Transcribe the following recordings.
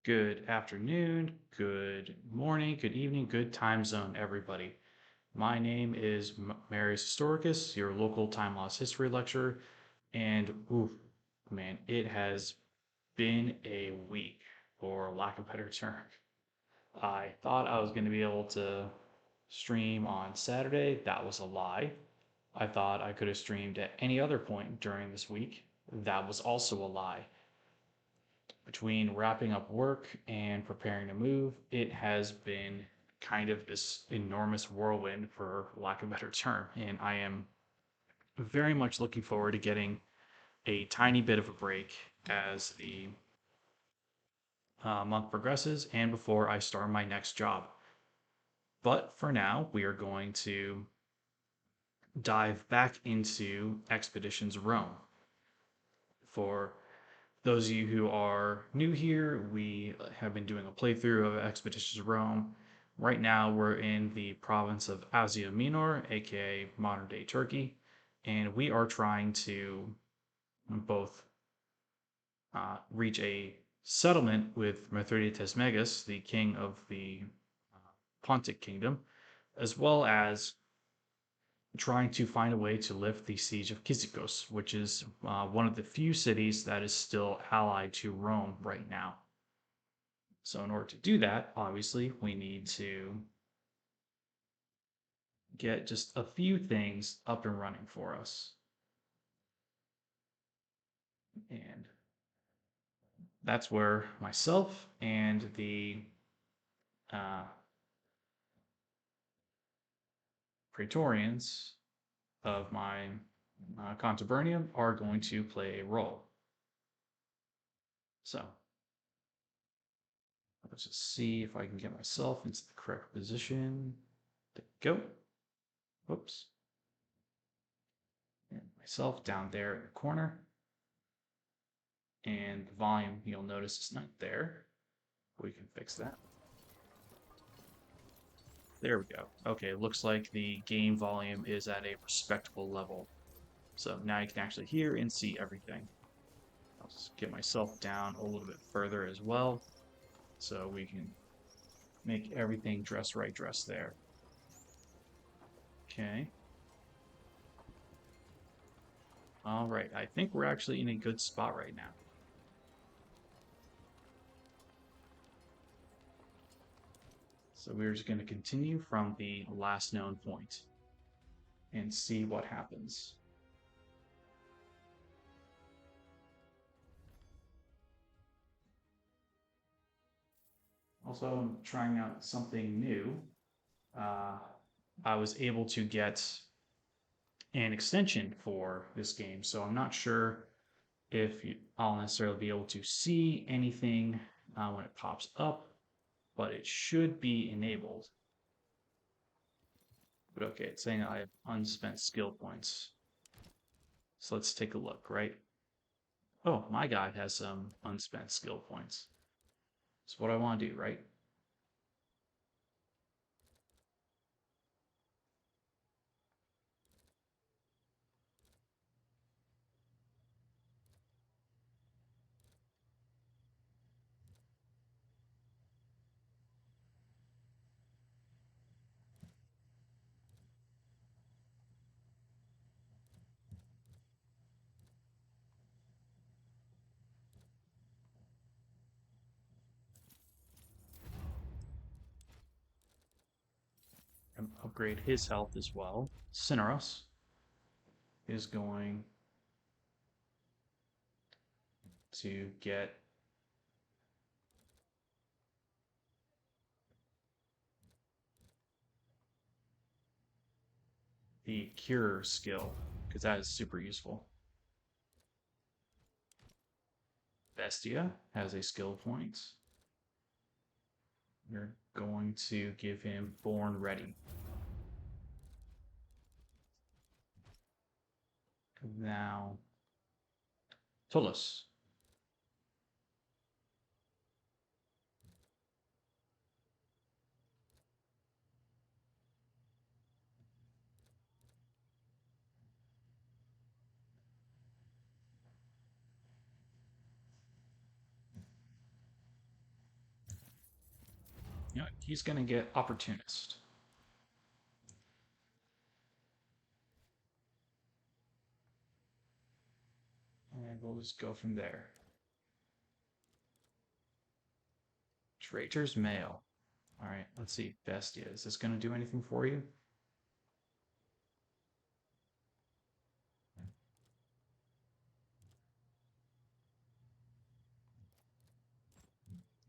Good afternoon, good morning, good evening, good time zone, everybody. My name is Marius Historicus, your local time loss history lecturer, and oof, man, it has been a week, for lack of a better term. I thought I was going to be able to stream on Saturday. That was a lie. I thought I could have streamed at any other point during this week. That was also a lie. Between wrapping up work and preparing to move, it has been kind of this enormous whirlwind, for lack of a better term. And I am very much looking forward to getting a tiny bit of a break as the month progresses and before I start my next job. But for now, we are going to dive back into Expeditions Rome. For those of you who are new here, we have been doing a playthrough of Expeditions Rome. Right now, we're in the province of Asia Minor, aka modern day Turkey, and we are trying to both reach a settlement with Mithridates Megas, the king of the Pontic kingdom, as well as trying to find a way to lift the siege of Cyzicus, which is one of the few cities that is still allied to Rome right now. So, in order to do that, obviously, we need to get just a few things up and running for us. And that's where myself and the uh, Praetorians of my Contubernium are going to play a role. So, let's just see if I can get myself into the correct position to go. Whoops. And myself down there in the corner. And the volume, you'll notice, is not there. We can fix that. There we go. Okay, looks like the game volume is at a respectable level. So now you can actually hear and see everything. I'll just get myself down a little bit further as well, so we can make everything dress right, dress there. Okay. All right, I think we're actually in a good spot right now. So we're just going to continue from the last known point and see what happens. Also, I'm trying out something new. Uh, I was able to get an extension for this game, so I'm not sure if I'll necessarily be able to see anything when it pops up, but it should be enabled. But okay, it's saying I have unspent skill points. So let's take a look, right? Oh, my guy has some unspent skill points. That's what I want to do, right? And upgrade his health as well. Cineros is going to get the cure skill because that is super useful. Bestia has a skill point. We're going to give him Born Ready. Now, Tullus. You know, he's going to get opportunist. And we'll just go from there. Traitor's Mail. All right, let's see. Bestia, is this going to do anything for you?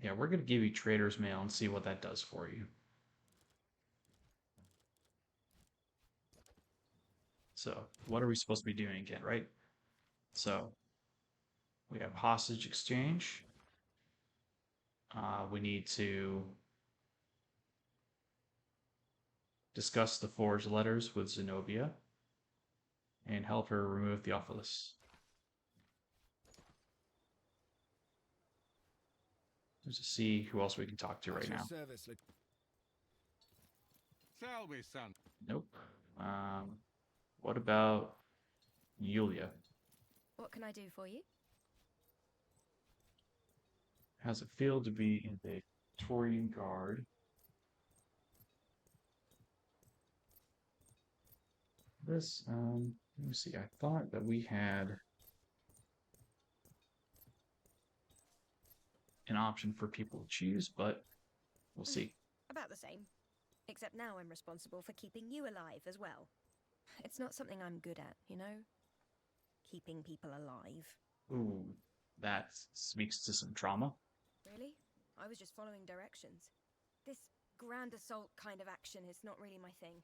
Yeah, we're going to give you Traitor's Mail and see what that does for you. So, what are we supposed to be doing again, right? So, we have hostage exchange. We need to discuss the forged letters with Zenobia and help her remove Theophilus. Let's just see who else we can talk to right now. Tell me, son. Nope. What about Yulia? What can I do for you? How's it feel to be in the Victorian Guard? This, let me see. I thought that we had an option for people to choose, but we'll see. About the same. Except now I'm responsible for keeping you alive as well. It's not something I'm good at, you know? Keeping people alive. Ooh, that speaks to some trauma. Really? I was just following directions. This grand assault kind of action is not really my thing.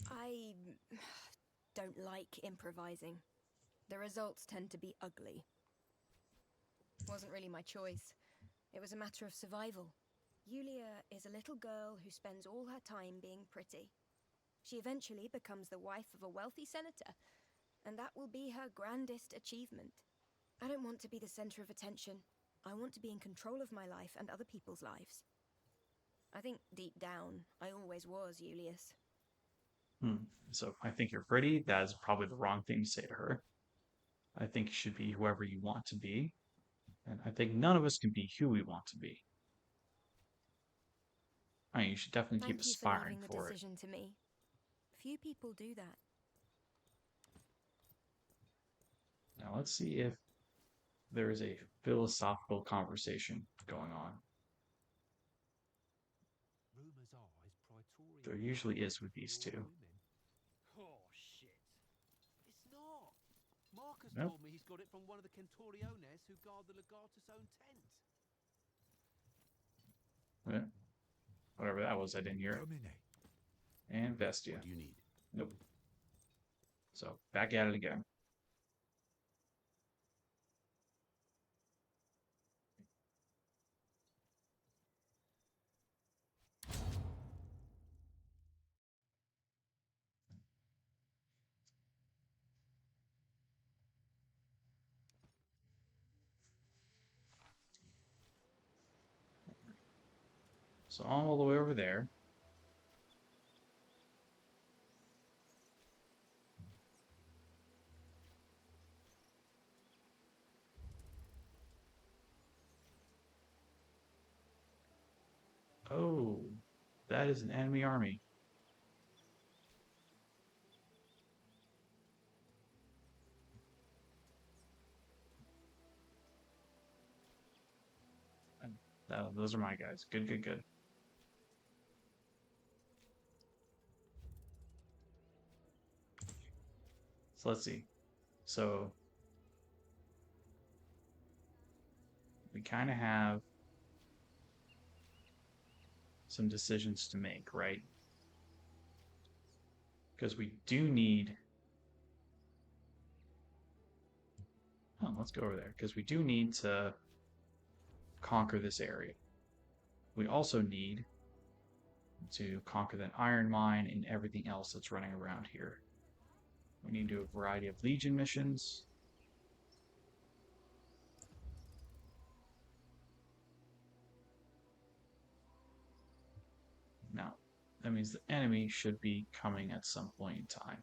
I don't like improvising. The results tend to be ugly. Wasn't really my choice. It was a matter of survival. Yulia is a little girl who spends all her time being pretty. She eventually becomes the wife of a wealthy senator, and that will be her grandest achievement. I don't want to be the center of attention. I want to be in control of my life and other people's lives. I think deep down, I always was Julius. So I think you're pretty. That is probably the wrong thing to say to her. I think you should be whoever you want to be. And I think none of us can be who we want to be. I mean, you should definitely keep aspiring for it. Thank you for leaving the decision to me. Few people do that. Now let's see if there is a philosophical conversation going on. There usually is with these two. Oh, shit. It's not. Marcus Nope. told me he's got it from one of the Centuriones who guard the Legatus' own tent. Yeah. Whatever that was, I didn't hear it. And Vestia. What do you need? Nope. So, back at it again. So, all the way over there. Oh, that is an enemy army. Those are my guys. Good, good, good. So let's see. So we kind of have some decisions to make, right? Because we do need... Oh, let's go over there. Because we do need to conquer this area. We also need to conquer that iron mine and everything else that's running around here. We need to do a variety of Legion missions. Now, that means the enemy should be coming at some point in time.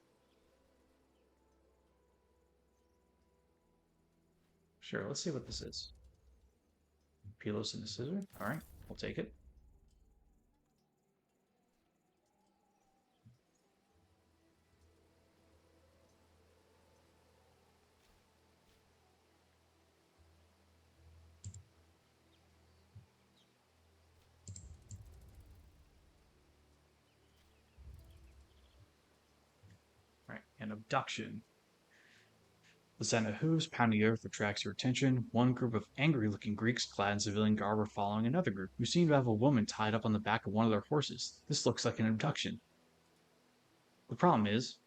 Sure, let's see what this is. Pilos and the scissor. Alright, we'll take it. An abduction. The sound of hooves pounding the earth attracts your attention. One group of angry-looking Greeks clad in civilian garb are following another group, who seem to have a woman tied up on the back of one of their horses. This looks like an abduction. The problem is,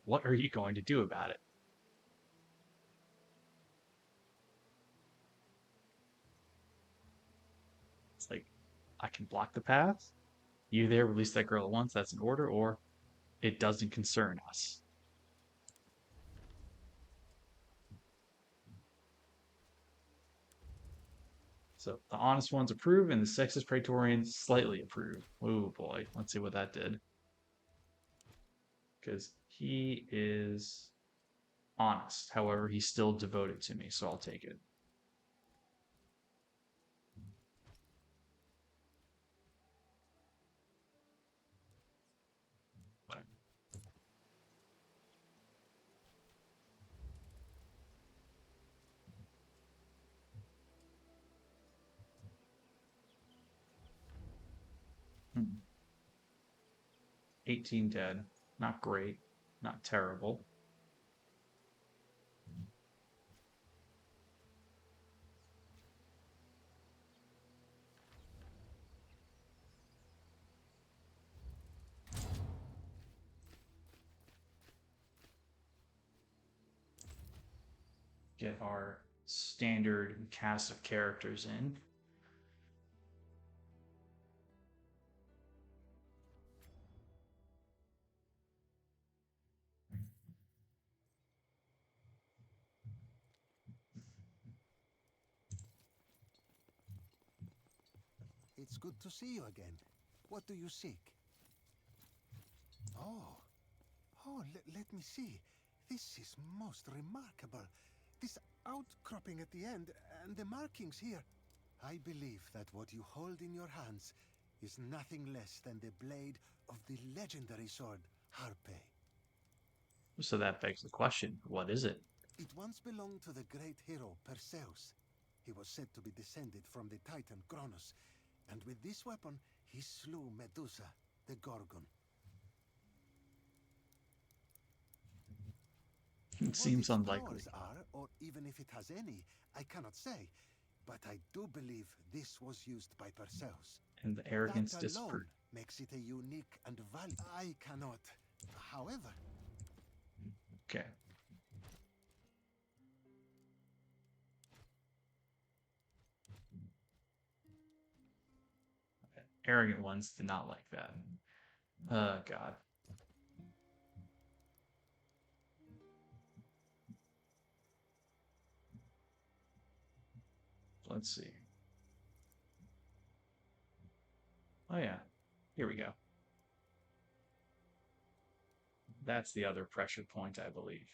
what are you going to do about it? It's like, I can block the path. You there, release that girl at once, that's an order, or it doesn't concern us. So the honest ones approve, and the sexist praetorians slightly approve. Oh boy, let's see what that did. Because he is honest. However, he's still devoted to me, so I'll take it. But 18 dead. Not great. Not terrible. Get our standard cast of characters in. It's good to see you again. What do you seek? Oh, let me see. This is most remarkable. This outcropping at the end and the markings here. I believe that what you hold in your hands is nothing less than the blade of the legendary sword Harpe. So that begs the question, what is it? It once belonged to the great hero Perseus. He was said to be descended from the Titan Kronos, and with this weapon he slew Medusa, the Gorgon. It seems What its unlikely. powers are, or even if it has any, I cannot say. But I do believe this was used by Perseus. And the arrogance That disproved. alone makes it a unique and valuable. I cannot. However, Okay. Arrogant ones did not like that. Oh, God. Let's see. Oh, yeah. Here we go. That's the other pressure point, I believe.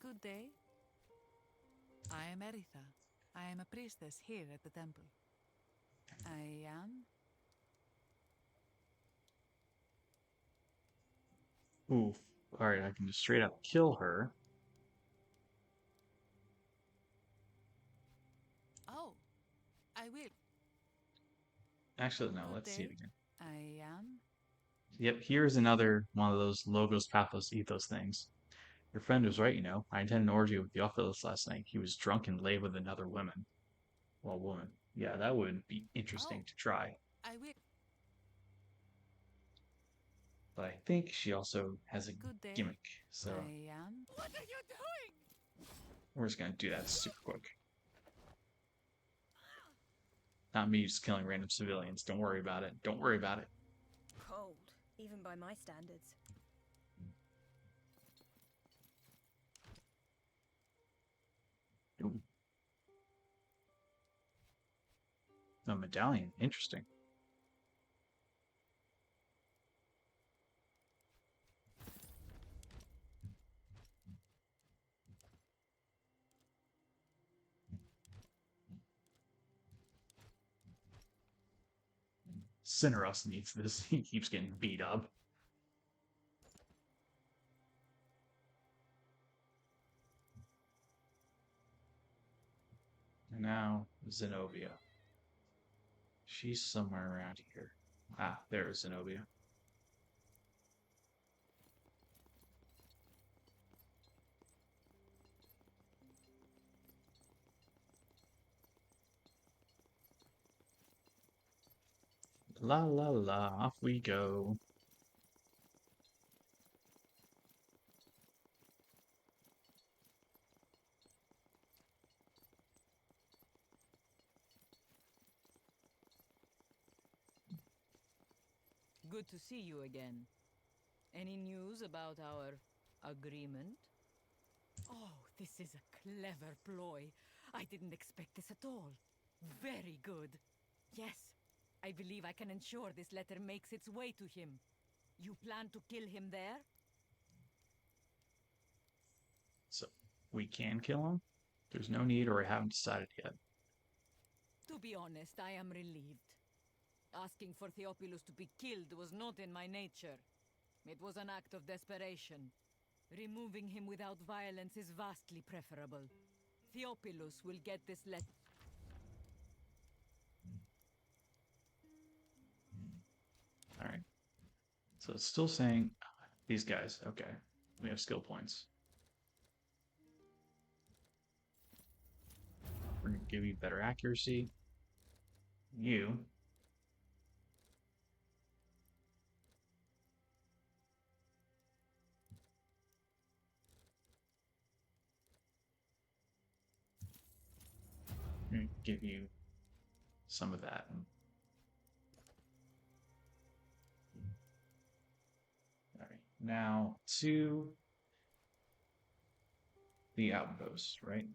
Good day. I am Eritha. I am a priestess here at the temple. I am... Ooh. Alright, I can just straight up kill her. Oh, I will. Actually, no, Good let's see it day. again. I am... Yep, here's another one of those logos, pathos, ethos things. Your friend was right, you know. I attended an orgy with Theophilus last night. He was drunk and lay with another woman. Well, woman. Yeah, that would be interesting Oh, to try. I will. But I think she also has a Good day. gimmick. So I am... What are you doing? we're just gonna do that super quick. Not me just killing random civilians. Don't worry about it. Don't worry about it. Cold, even by my standards. Ooh. A medallion. Interesting. Cinerus needs this. He keeps getting beat up. And now Zenobia. She's somewhere around here. Ah, there's Zenobia. La la la, off we go. Good to see you again. Any news about our agreement? Oh, this is a clever ploy. I didn't expect this at all. Very good. Yes, I believe I can ensure this letter makes its way to him. You plan to kill him there? So we can kill him. There's no need, or I haven't decided yet. To be honest, I am relieved. Asking for Theophilus to be killed was not in my nature. It was an act of desperation. Removing him without violence is vastly preferable. Theophilus will get this letter. All right. So it's still saying these guys. Okay. We have skill points. We're going to give you better accuracy. You. We're going to give you some of that. All right. Now to the outpost, right?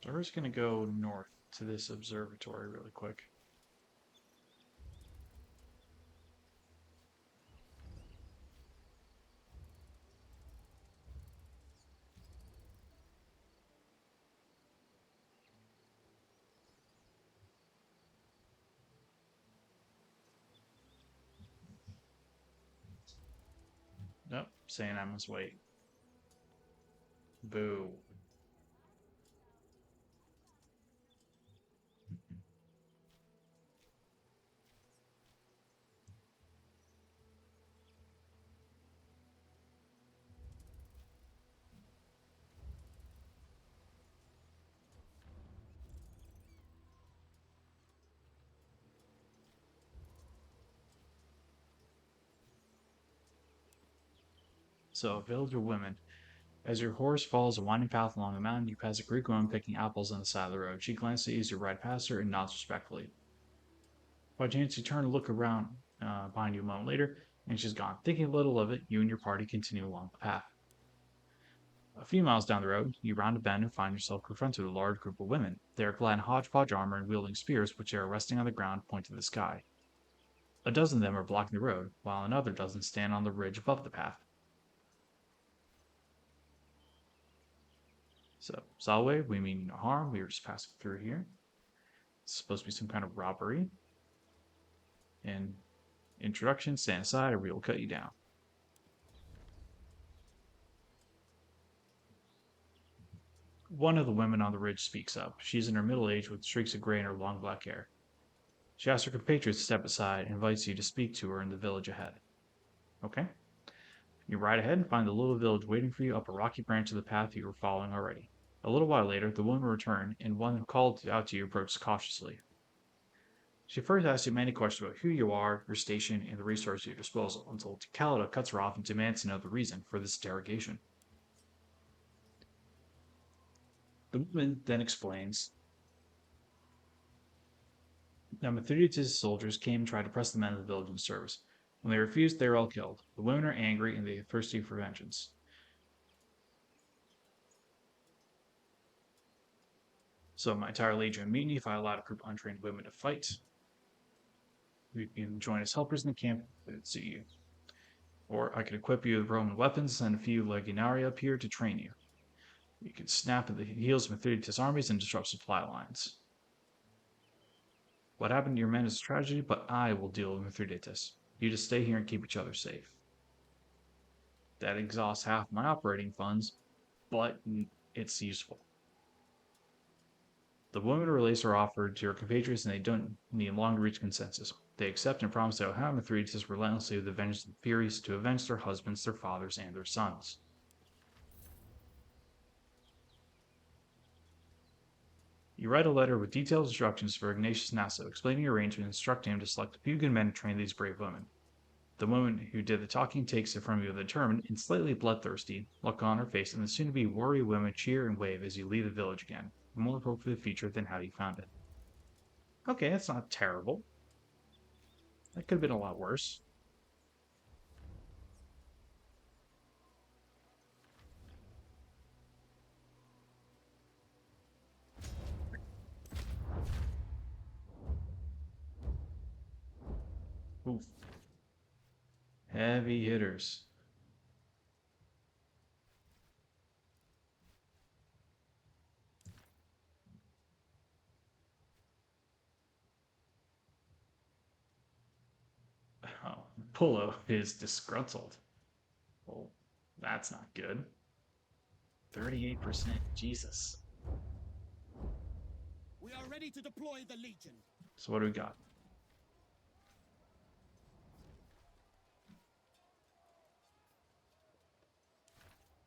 So we're just going to go north to this observatory really quick. Nope, saying I must wait. Boo. So, village of women. As your horse follows a winding path along the mountain, you pass a Greek woman picking apples on the side of the road. She glances at you as you ride past her and nods respectfully. By chance, you turn to look around behind you a moment later, and she's gone. Thinking little of it, you and your party continue along the path. A few miles down the road, you round a bend and find yourself confronted with a large group of women. They are clad in hodgepodge armor and wielding spears, which are resting on the ground, pointing to the sky. A dozen of them are blocking the road, while another dozen stand on the ridge above the path. So, Salwe, we mean no harm. We were just passing through here. It's supposed to be some kind of robbery. And introduction, stand aside or we will cut you down. One of the women on the ridge speaks up. She's in her middle age with streaks of gray in her long black hair. She asks her compatriots to step aside and invites you to speak to her in the village ahead. Okay? You ride ahead and find the little village waiting for you up a rocky branch of the path you were following already. A little while later, the woman returned, and one who called out to you approached cautiously. She first asks you many questions about who you are, your station, and the resources at your disposal, until Calida cuts her off and demands to know the reason for this interrogation. The woman then explains that Mithridates' soldiers came and tried to press the men of the village into service. When they refused, they were all killed. The women are angry and they are thirsty for vengeance. So my entire legion of mutiny if I allowed a group of untrained women to fight. You can join as helpers in the camp if it suit you. Or I could equip you with Roman weapons and send a few legionari up here to train you. You could snap at the heels of Mithridates' armies and disrupt supply lines. What happened to your men is a tragedy, but I will deal with Mithridates. You just stay here and keep each other safe. That exhausts half my operating funds, but it's useful. The women release are offered to your compatriots and they don't need long to reach consensus. They accept and promise to have Mithridates relentlessly with the vengeance of the Furies to avenge their husbands, their fathers, and their sons. You write a letter with detailed instructions for Ignatius Naso, explaining your arrangement and instructing him to select a few good men to train these brave women. The woman who did the talking takes it from you with a determined and slightly bloodthirsty look on her face, and the soon-to-be warrior women cheer and wave as you leave the village again. More hope for the future than how you found it. Okay, that's not terrible. That could have been a lot worse. Oof. Heavy hitters. Oh, Pullo is disgruntled. Well, that's not good. 38%. Jesus. We are ready to deploy the Legion. So what do we got?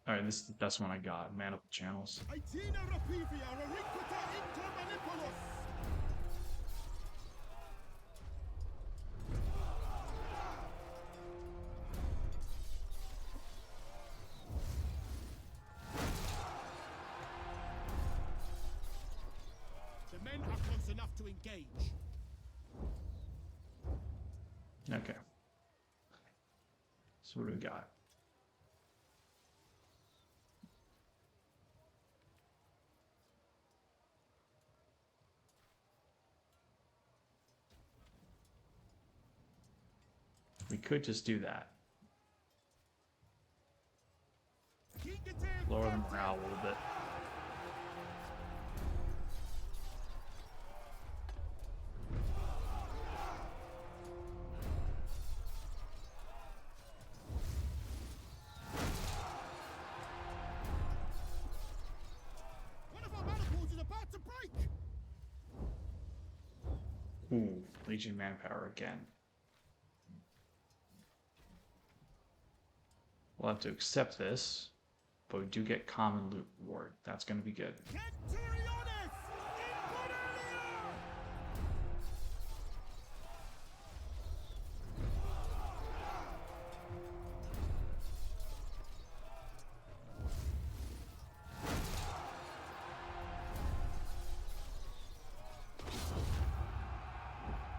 Alright, this is the best one I got. Maniple channels. Aetina rapivia reliquita inter manipulos. The men are close enough to engage. Okay. So what do we got? We could just do that. Lower the morale a little bit. One of our maniples is about to break. Ooh, Legion manpower again. We'll have to accept this, but we do get common loot reward. That's going to be good. Centuriones! Imperalia!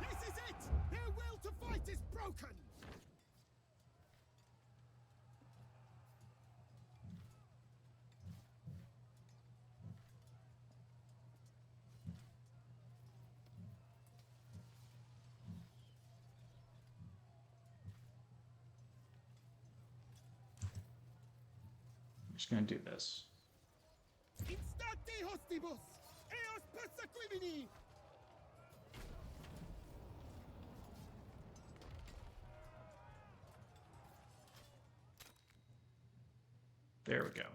This is it! Their will to fight is broken! I'm just going to do this. Instante hostibus! Eos persequimini! There we go.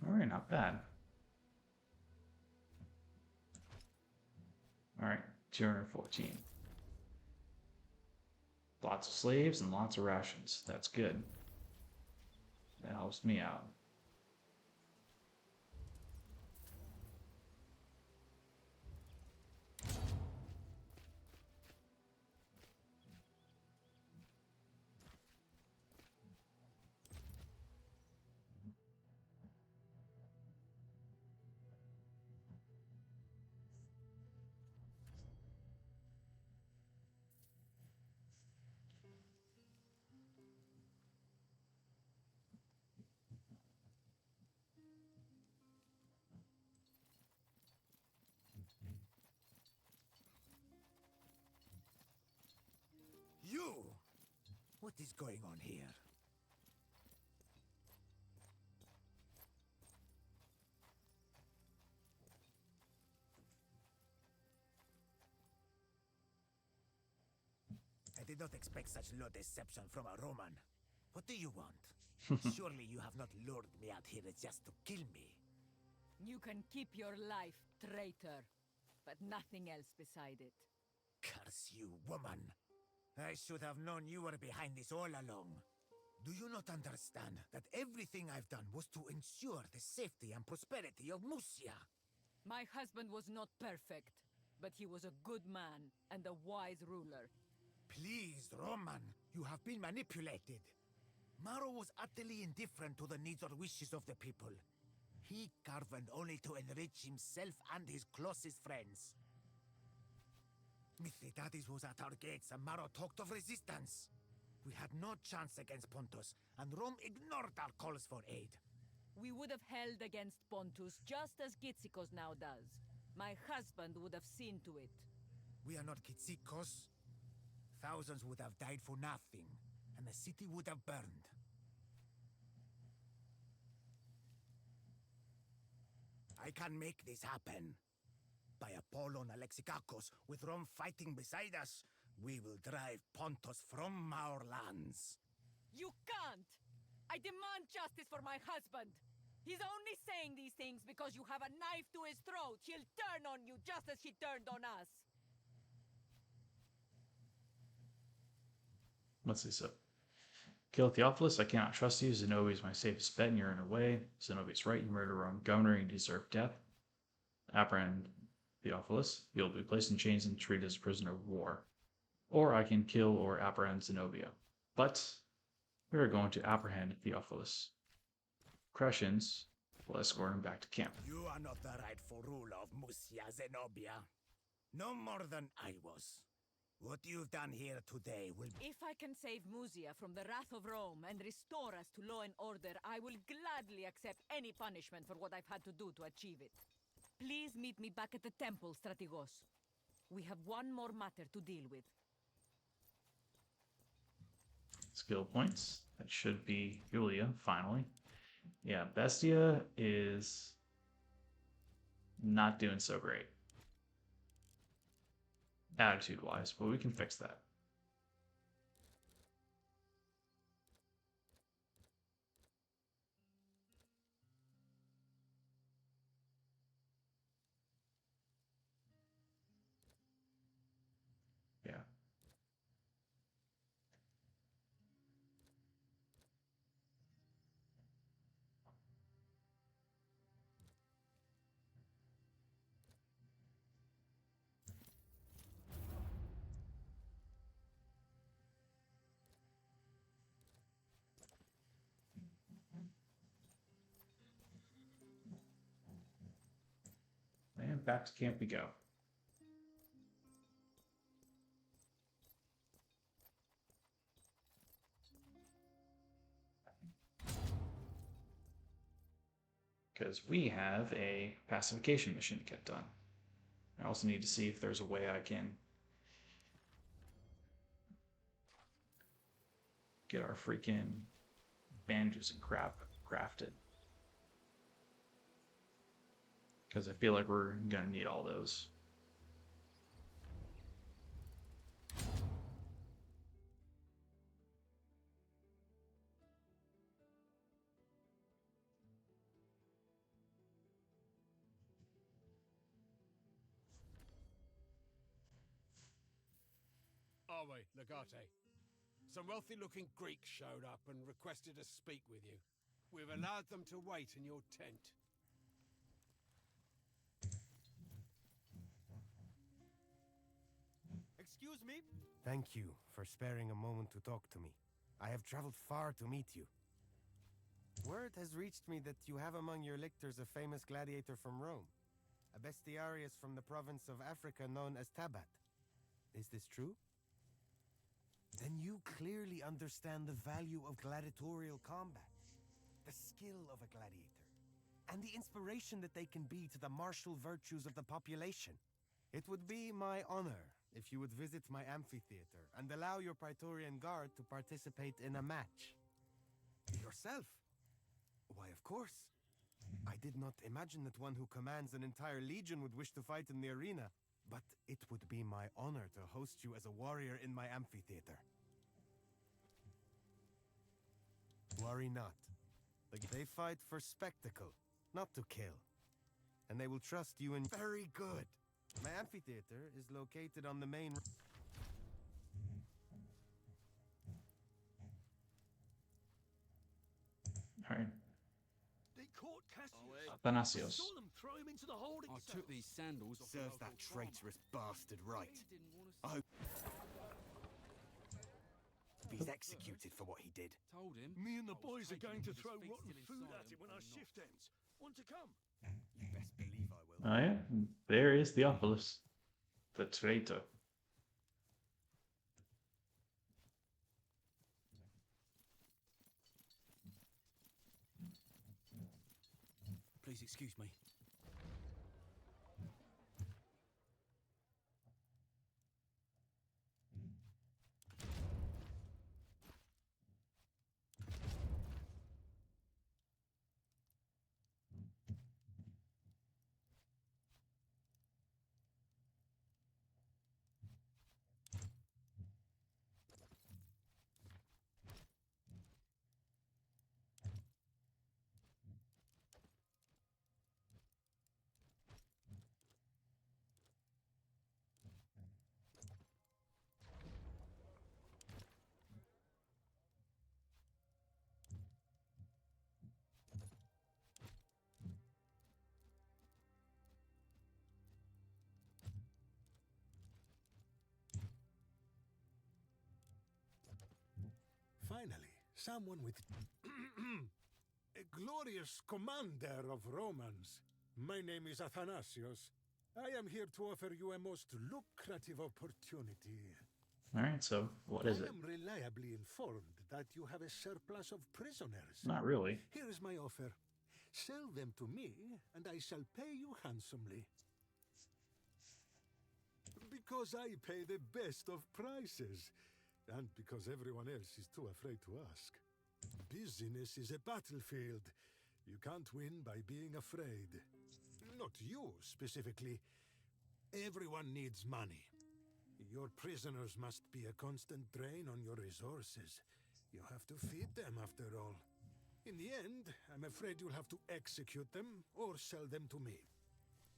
Alright, not bad. Alright, 214. Lots of slaves and lots of rations. That's good. That helps me out. What is going on here? I did not expect such low deception from a Roman. What do you want? Surely you have not lured me out here just to kill me. You can keep your life, traitor, but nothing else beside it. Curse you, woman. I should have known you were behind this all along. Do you not understand that everything I've done was to ensure the safety and prosperity of Musia? My husband was not perfect, but he was a good man and a wise ruler. Please, Roman, you have been manipulated. Maro was utterly indifferent to the needs or wishes of the people. He governed only to enrich himself and his closest friends. Mithridates was at our gates and Maro talked of resistance. We had no chance against Pontus, and Rome ignored our calls for aid. We would have held against Pontus just as Kitsikos now does. My husband would have seen to it. We are not Kitsikos. Thousands would have died for nothing, and the city would have burned. I can make this happen. By Apollon Alexikakos, with Rome fighting beside us, we will drive Pontus from our lands. You can't! I demand justice for my husband! He's only saying these things because you have a knife to his throat. He'll turn on you just as he turned on us. Let's see. So, kill Theophilus. I cannot trust you. Zenobia is my safest bet, and you're in a way. Zenobia's right. You murder Rome governor, and you deserve death. Apprehend Theophilus. You'll be placed in chains and treated as a prisoner of war. Or I can kill or apprehend Zenobia. But we are going to apprehend Theophilus. Crescens will escort him back to camp. You are not the rightful ruler of Musia, Zenobia. No more than I was. What you've done here today will be... If I can save Musia from the wrath of Rome and restore us to law and order, I will gladly accept any punishment for what I've had to do to achieve it. Please meet me back at the temple, Strategos. We have one more matter to deal with. Skill points. That should be Julia, finally. Yeah, Bestia is not doing so great. Attitude-wise, but we can fix that. Yeah. And back to camp we go. Because we have a pacification mission to get done. I also need to see if there's a way I can get our freaking bandages and crap crafted. Because I feel like we're going to need all those. Are we, Legate? Some wealthy-looking Greeks showed up and requested to speak with you. We've allowed them to wait in your tent. Excuse me? Thank you for sparing a moment to talk to me. I have traveled far to meet you. Word has reached me that you have among your lictors a famous gladiator from Rome. A bestiarius from the province of Africa known as Tabat. Is this true? Then you clearly understand the value of gladiatorial combat, the skill of a gladiator, and the inspiration that they can be to the martial virtues of the population. It would be my honor if you would visit my amphitheater and allow your Praetorian Guard to participate in a match. Yourself? Why, of course. I did not imagine that one who commands an entire legion would wish to fight in the arena, but it would be my honor to host you as a warrior in my amphitheater. Worry not. They fight for spectacle, not to kill. And they will trust you in... Very good! My amphitheater is located on the main... Alright. They caught Cassius. Athanasios. Saw them throw him into the holding I cell. took these sandals. Serves that traitorous bastard right. I hope he's executed for what he did. Told him. Me and the I was boys are taking going to him throw his rotten feet food till at he's him when our silent or shift not. ends. Want to come? You best believe I will. Oh yeah, there is Theophilus, the traitor. Please excuse me. Finally, someone with... A glorious commander of Romans. My name is Athanasios. I am here to offer you a most lucrative opportunity. Alright, so what is I it? am reliably informed that you have a surplus of prisoners. Not really. Here is my offer. Sell them to me, and I shall pay you handsomely. Because I pay the best of prices, and because everyone else is too afraid to ask. Business is a battlefield. You can't win by being afraid. Not you, specifically. Everyone needs money. Your prisoners must be a constant drain on your resources. You have to feed them, after all. In the end, I'm afraid you'll have to execute them or sell them to me.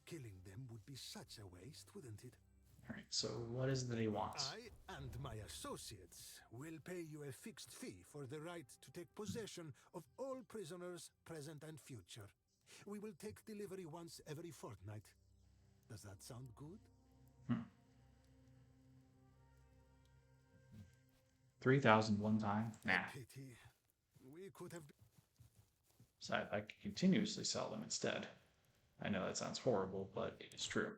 Killing them would be such a waste, wouldn't it? Alright, so what is it that he wants? I and my associates will pay you a fixed fee for the right to take possession of all prisoners, present and future. We will take delivery once every fortnight. Does that sound good? 3,000 one time? Nah. Pity. We could have... So I could continuously sell them instead. I know that sounds horrible, but it is true.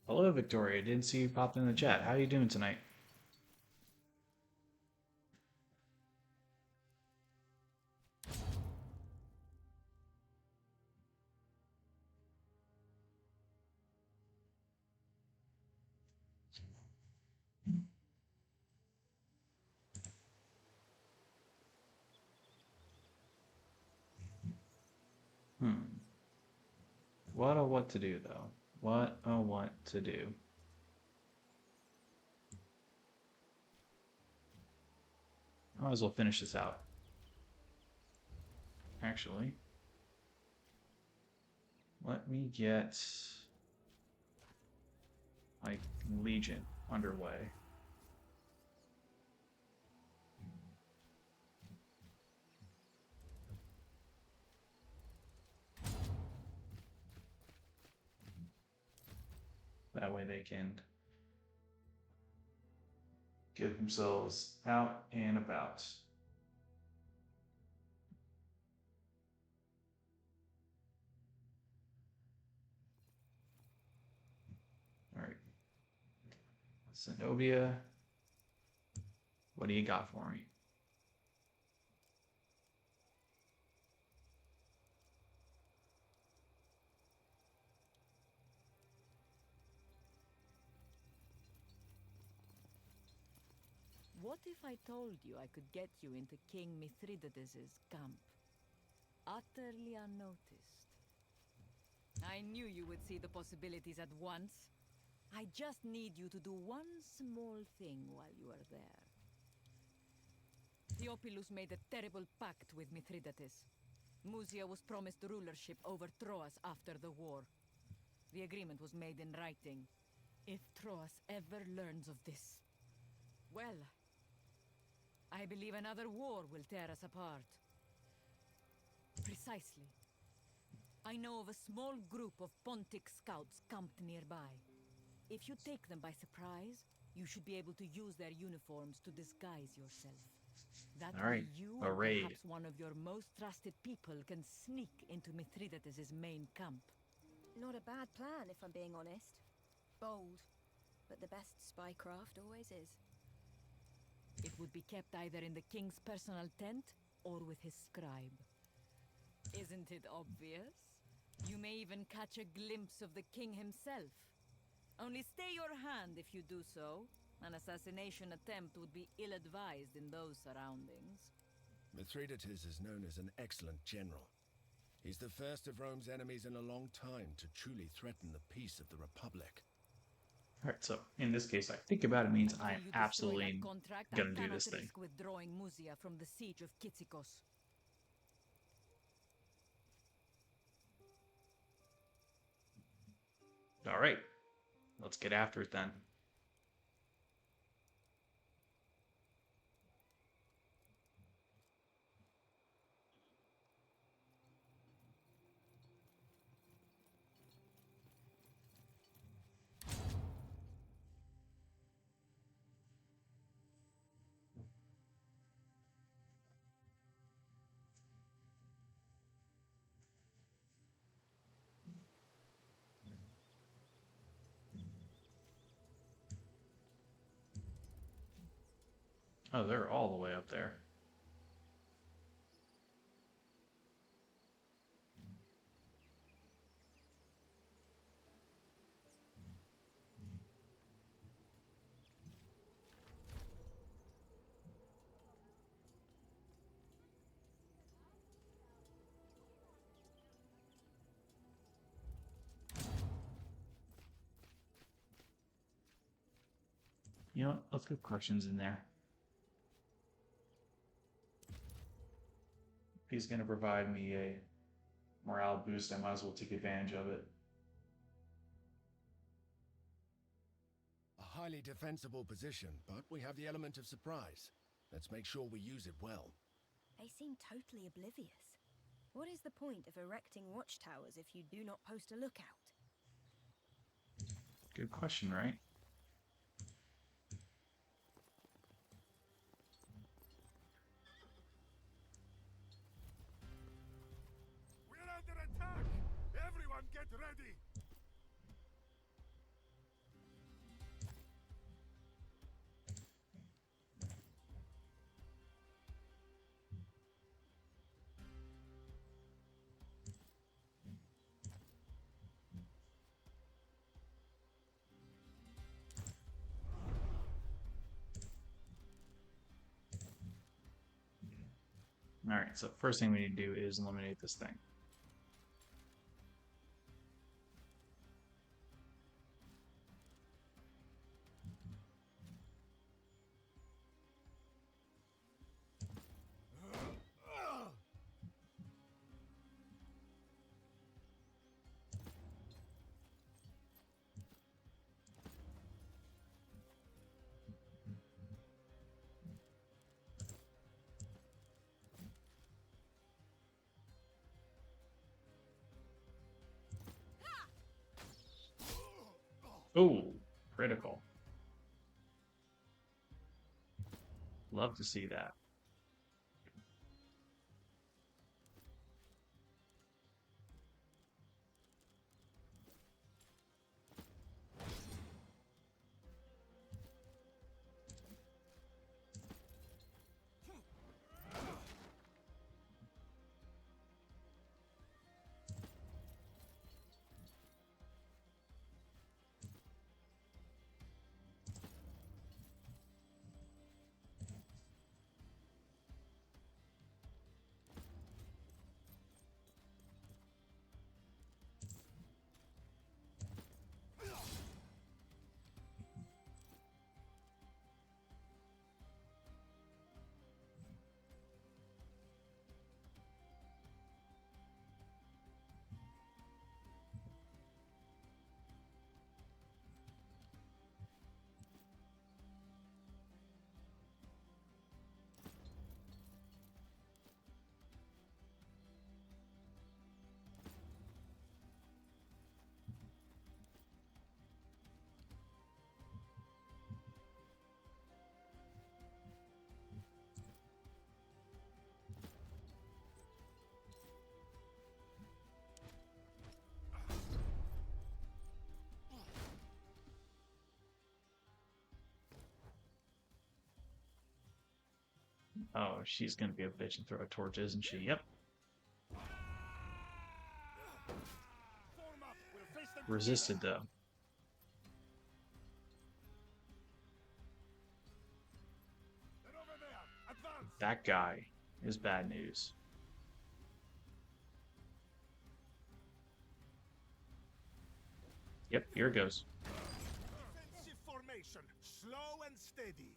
Hello, Victoria. Didn't see you pop in the chat. How are you doing tonight? What to do, though? What to do? I might as well finish this out. Actually, let me get my Legion underway. That way they can get themselves out and about. All right. Zenobia, what do you got for me? What if I told you I could get you into King Mithridates' camp? Utterly unnoticed. I knew you would see the possibilities at once. I just need you to do one small thing while you are there. Theophilus made a terrible pact with Mithridates. Musia was promised rulership over Troas after the war. The agreement was made in writing. If Troas ever learns of this, well, I believe another war will tear us apart. Precisely. I know of a small group of Pontic scouts camped nearby. If you take them by surprise, you should be able to use their uniforms to disguise yourself. That All way right, you a and raid. perhaps one of your most trusted people can sneak into Mithridates' main camp. Not a bad plan, if I'm being honest. Bold, but the best spycraft always is. It would be kept either in the king's personal tent or with his scribe. Isn't it obvious? You may even catch a glimpse of the king himself. Only stay your hand if you do so. An assassination attempt would be ill-advised in those surroundings. Mithridates is known as an excellent general. He's the first of Rome's enemies in a long time to truly threaten the peace of the Republic. All right, so in this case, I think about it means I am Until you destroy absolutely that contract, gonna I do cannot this thing. risk withdrawing Musia from the siege of Kitsikos. All right, let's get after it then. Oh, they're all the way up there. You know what? Let's get questions in there. If he's going to provide me a morale boost, I might as well take advantage of it. A highly defensible position, but we have the element of surprise. Let's make sure we use it well. They seem totally oblivious. What is the point of erecting watchtowers if you do not post a lookout? Good question, right? We're under attack! Everyone get ready! All right, so first thing we need to do is eliminate this thing. Oh, critical. Love to see that. Oh, she's gonna be a bitch and throw a torch, isn't she? Yep. Resisted though. That guy is bad news. Yep, here it goes. Defensive formation, slow and steady.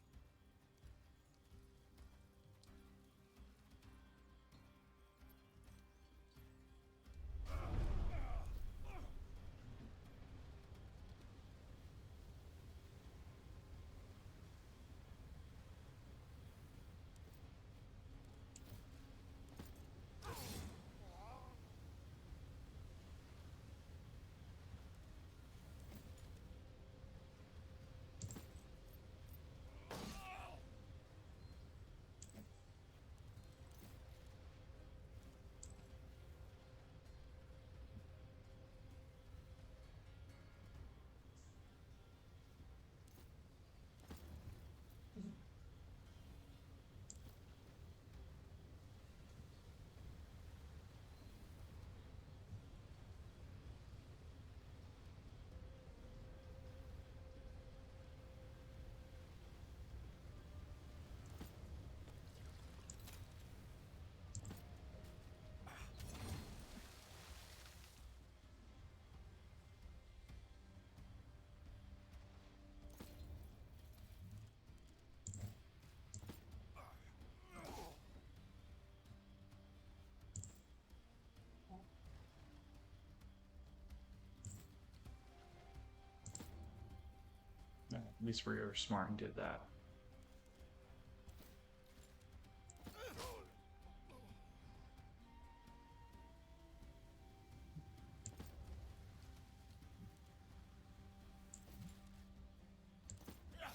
At least we were smart and did that.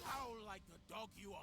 Howl like the dog you are.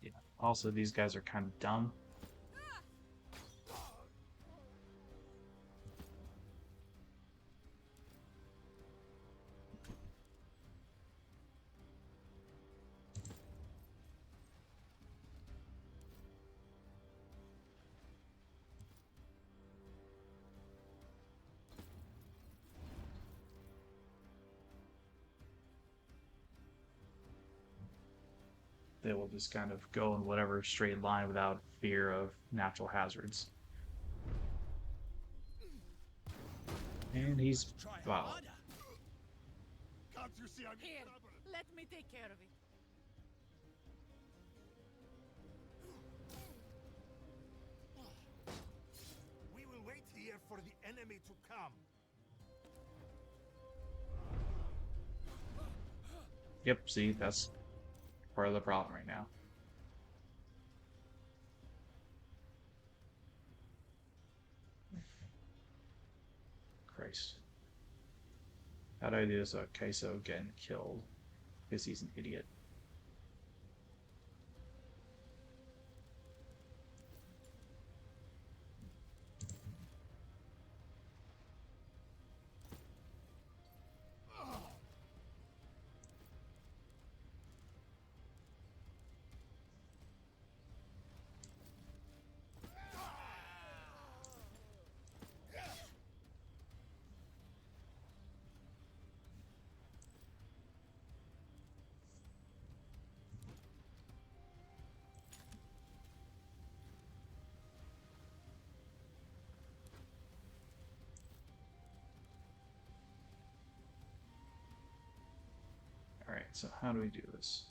Yeah. Also, these guys are kind of dumb. They will just kind of go in whatever straight line without fear of natural hazards. And he's wow. Can't you see I'm in Here, trouble? let me take care of it. We will wait here for the enemy to come. Yep, see, that's part of the problem right now. Christ. How do I do this without Kaiso getting killed? Because he's an idiot. Alright, so how do we do this?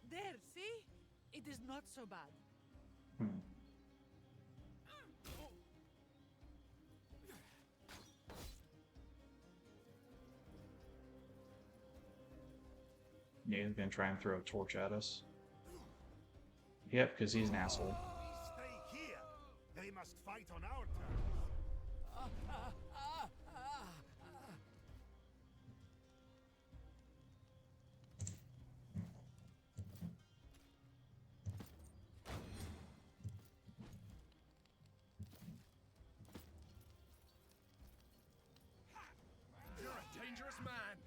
There, see? It is not so bad. Hmm. Yeah, he's gonna try and throw a torch at us. Yep, because he's an asshole. We stay here. They must fight on our terms. You're a dangerous man.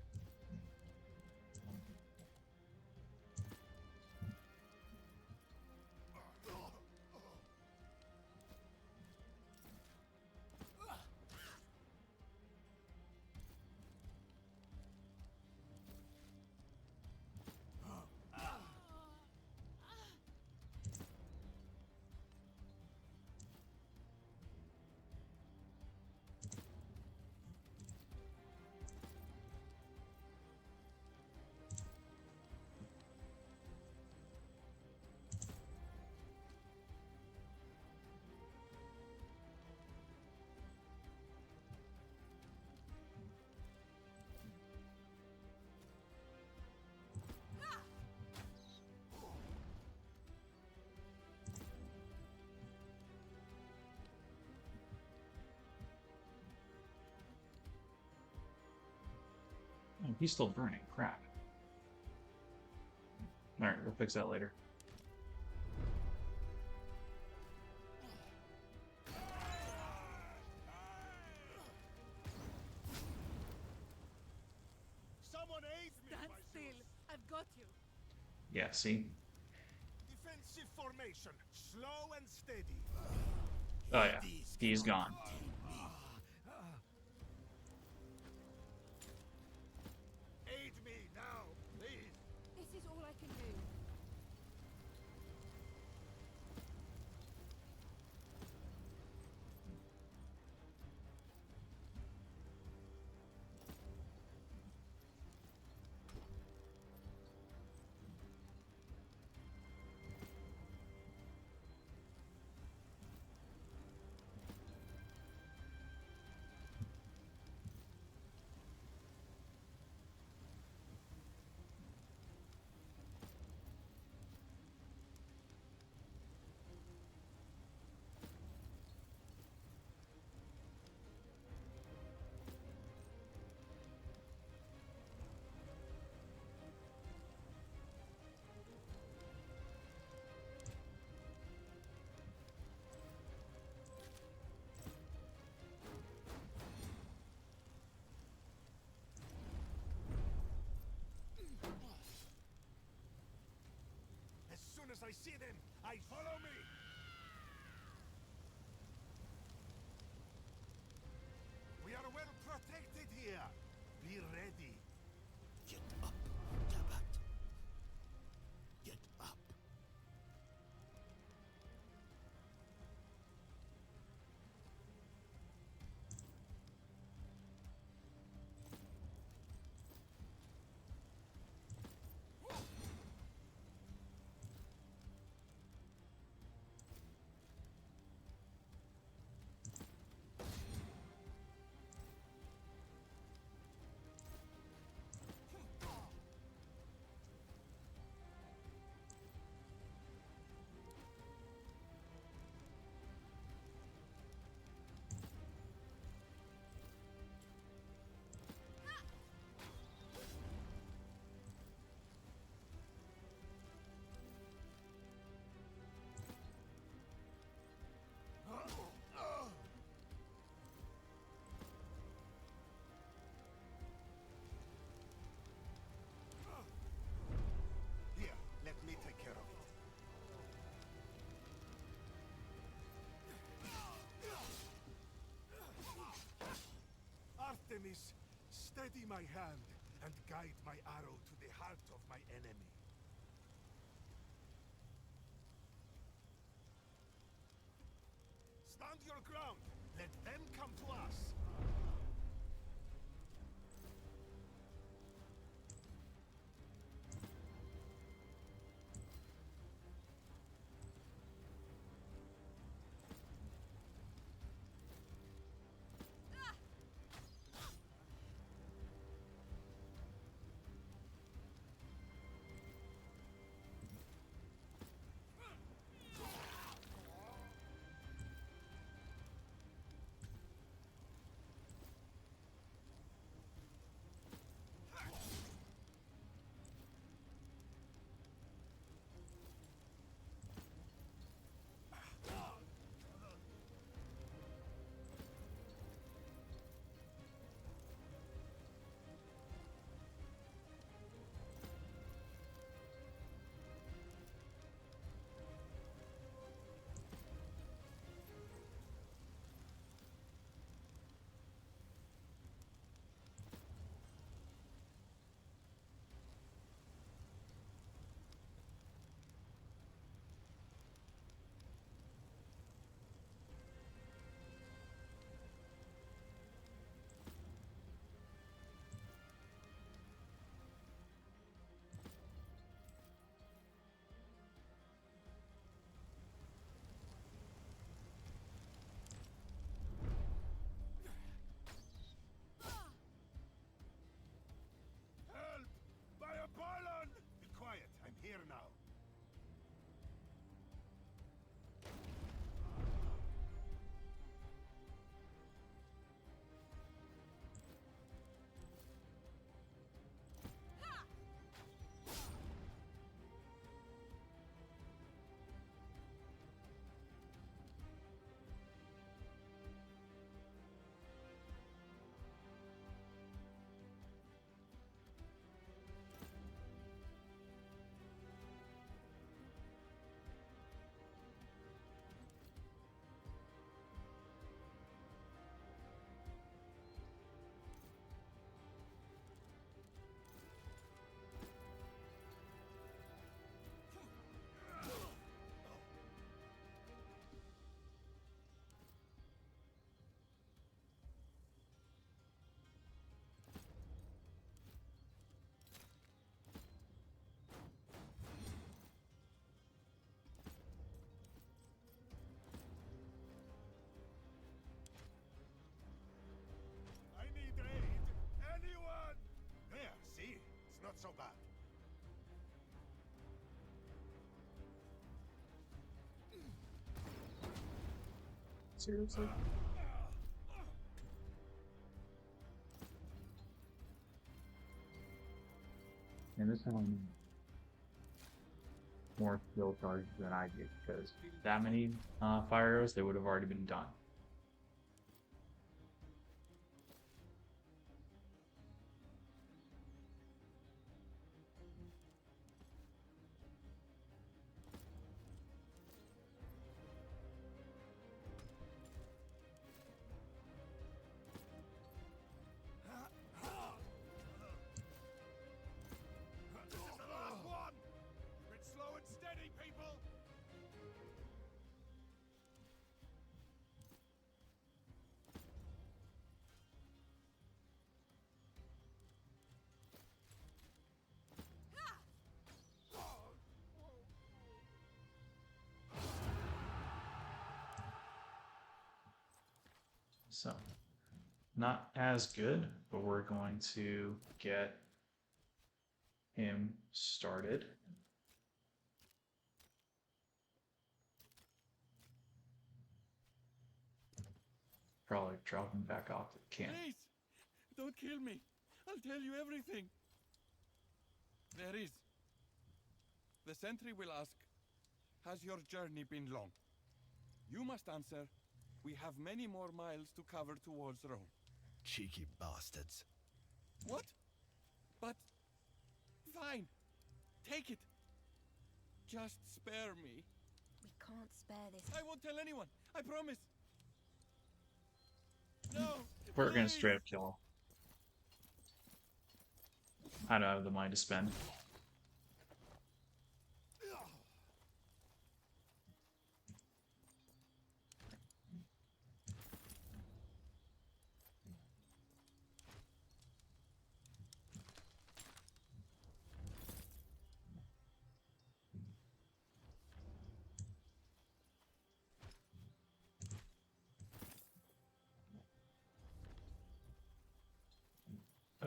Oh, he's still burning. Crap. Alright, we'll fix that later. Someone aid me, Stand my still. Zeus. I've got you. Yeah, see? Defensive formation, slow and steady. Oh yeah, he's gone. Aid me now, please. This is all I can do. as I see them, I follow me! We are well protected here. Be ready. Get up, Tabat. Get up. Here, let me take care of it. Artemis, steady my hand and guide my arrow to the heart of my enemy. Stand your ground. Let them come to us. Here now. Not so bad. Seriously? And this one more skill charges than I do, because that many fire arrows, they would have already been done. So, not as good, but we're going to get him started. Probably drop him back off the camp. Please, don't kill me. I'll tell you everything. There is. The sentry will ask, has your journey been long? You must answer, we have many more miles to cover towards Rome. Cheeky bastards. What? But... Fine. Take it. Just spare me. We can't spare this. I won't tell anyone. I promise. No! We're gonna please! straight up kill him. I don't have the money to spend.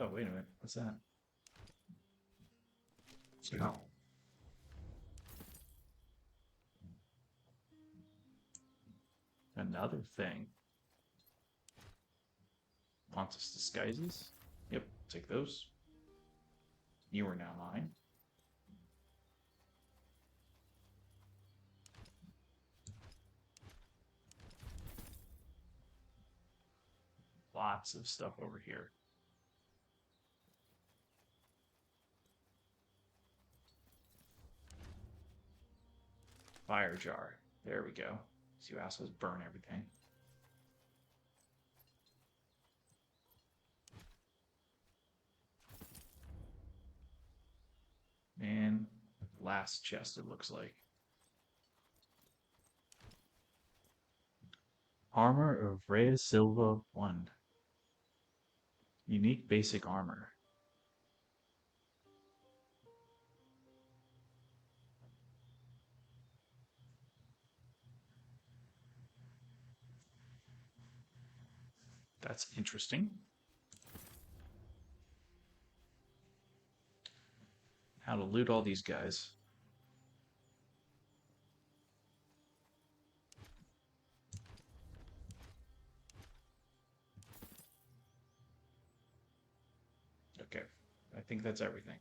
Oh, wait a minute. What's that? No. Another thing. Pontus disguises? Yep, take those. You are now mine. Lots of stuff over here. Fire jar. There we go. So you assholes burn everything. And last chest, it looks like. Armor of Rhea Silva 1. Unique basic armor. That's interesting. How to loot all these guys. Okay, I think that's everything.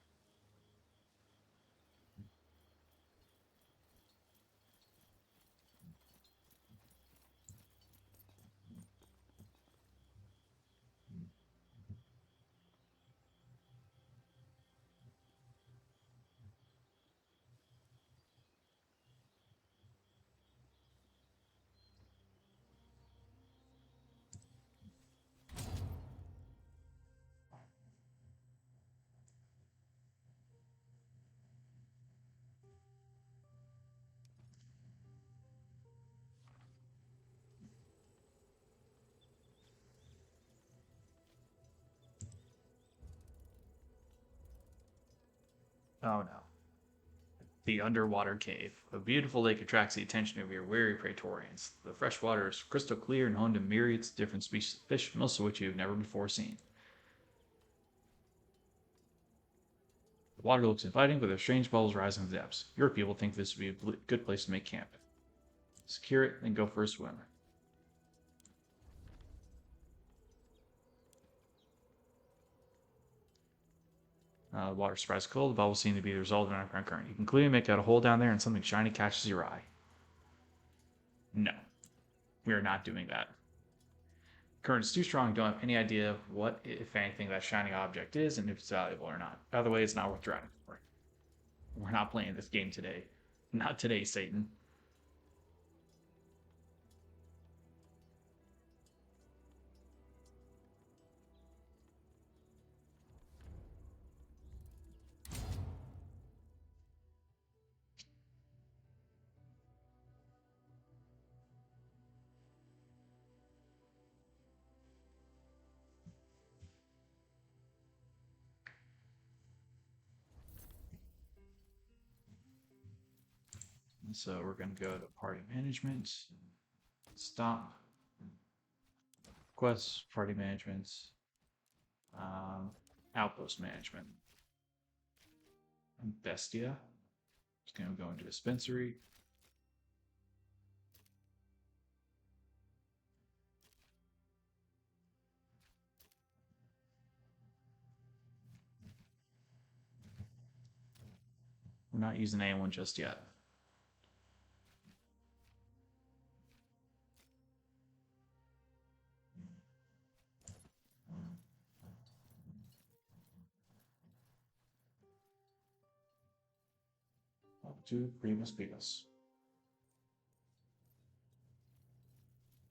Oh no. The underwater cave. A beautiful lake attracts the attention of your weary praetorians. The fresh water is crystal clear and home to myriads of different species of fish, most of which you have never before seen. The water looks inviting, but there are strange bubbles rising in the depths. Your people think this would be a good place to make camp. Secure it, then go for a swim. The water spreads cold. The bubbles seem to be the result of an underground current. You can clearly make out a hole down there and something shiny catches your eye. No. We are not doing that. Current is too strong. You don't have any idea what, if anything, that shiny object is and if it's valuable or not. Either way, it's not worth driving for. We're not playing this game today. Not today, Satan. So we're going to go to party management. Stop. quests, party management, outpost management. And Bestia. It's going to go into dispensary. We're not using anyone just yet. Up to Primus Primus.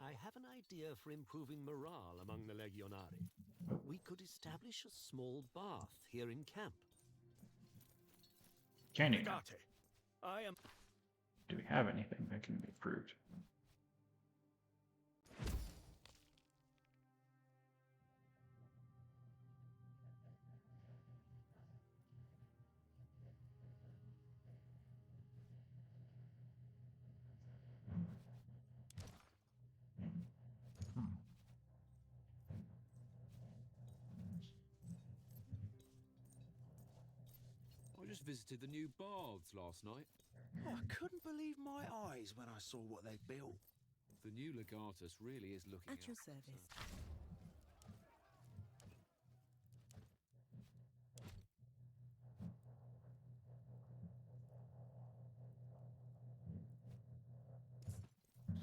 I have an idea for improving morale among the Legionari. We could establish a small bath here in camp. Can you? Legate, I am. Do we have anything that can be improved? I just visited the new baths last night. Oh, I couldn't believe my eyes when I saw what they built. The new Legatus really is looking At your out. service.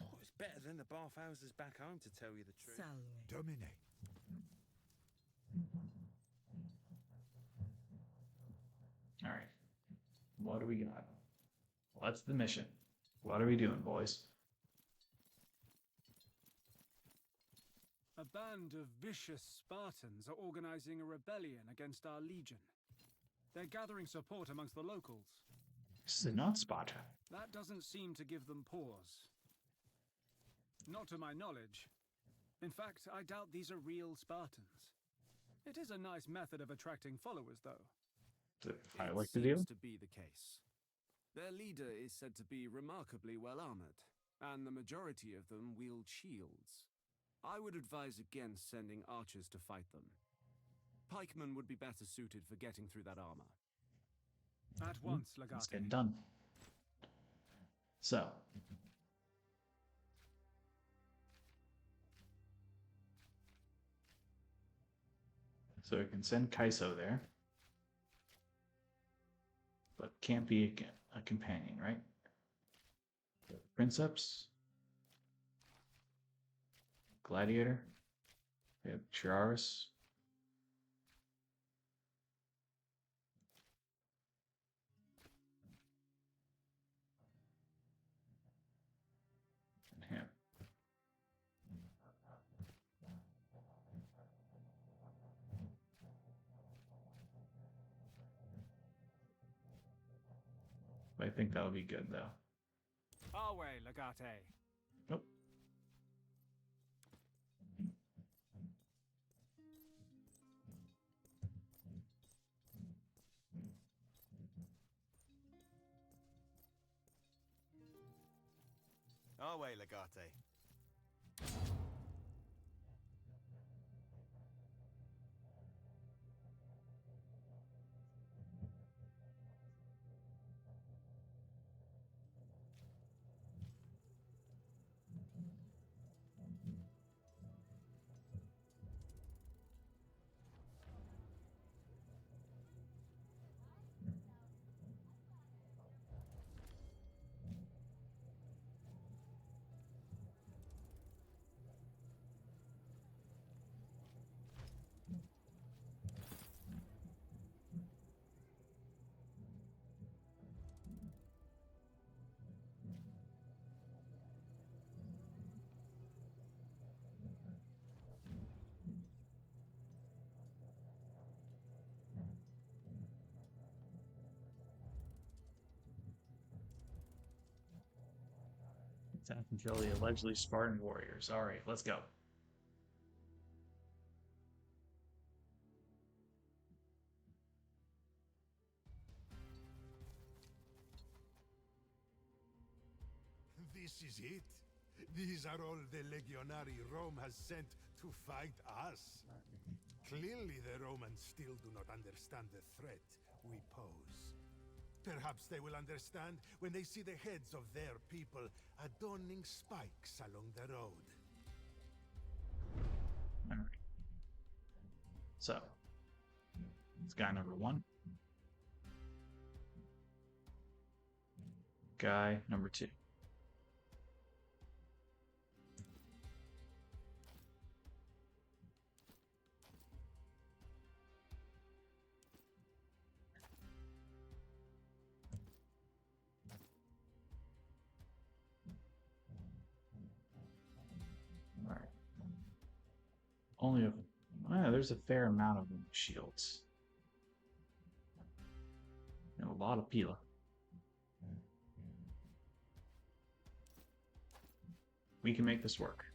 Oh, it's better than the bathhouses back home, to tell you the truth. Salve. Domine. All right. What do we got? What's the mission? What are we doing, boys? A band of vicious Spartans are organizing a rebellion against our legion. They're gathering support amongst the locals. This is not Sparta. That doesn't seem to give them pause. Not to my knowledge. In fact, I doubt these are real Spartans. It is a nice method of attracting followers, though. I like the deal. Seems to be the case. Their leader is said to be remarkably well armored, and the majority of them wield shields. I would advise against sending archers to fight them. Pikemen would be better suited for getting through that armor. At once, Let's Legate. get done. So. So we can send Kaiso there. But can't be a companion, right? Princeps. Gladiator. We have Chiraris. And him. I think that would be good, though. Our way, Legate. Nope. Our way, Legate. Attack and kill the allegedly Spartan warriors. All right, let's go. This is it. These are all the Legionari Rome has sent To fight us? Clearly the Romans still do not understand the threat we pose. Perhaps they will understand when they see the heads of their people adorning spikes along the road. All right. So, it's guy number 1. Guy number 2. All right. Only a there's a fair amount of shields. And a lot of pila. We can make this work.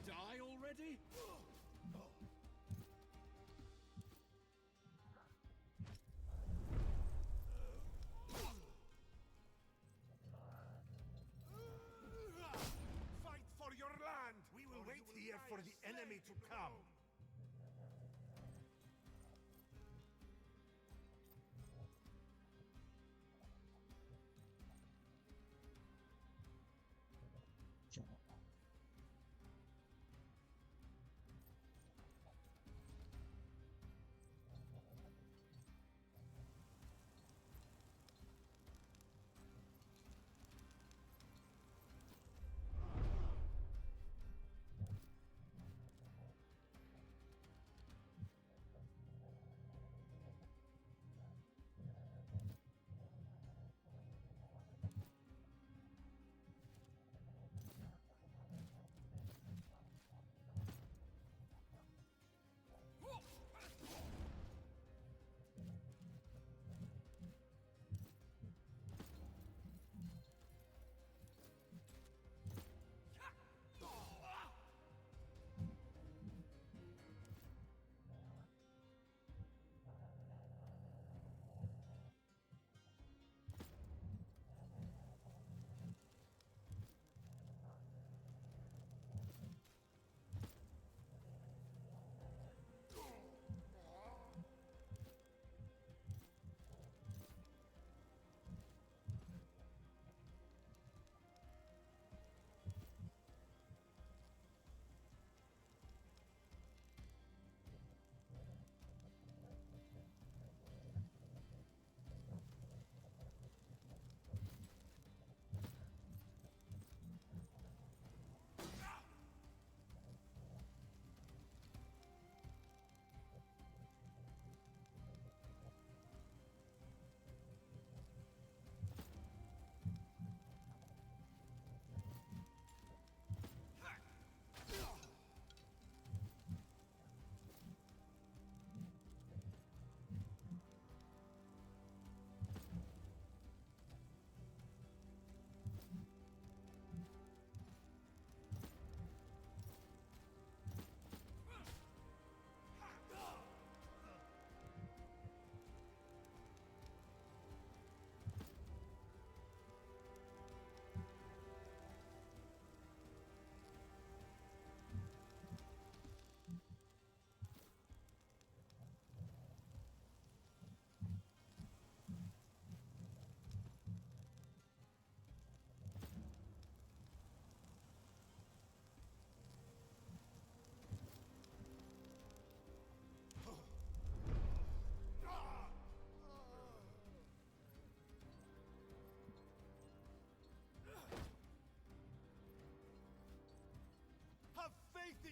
Die already? Fight for your land! We will wait here for the enemy to come.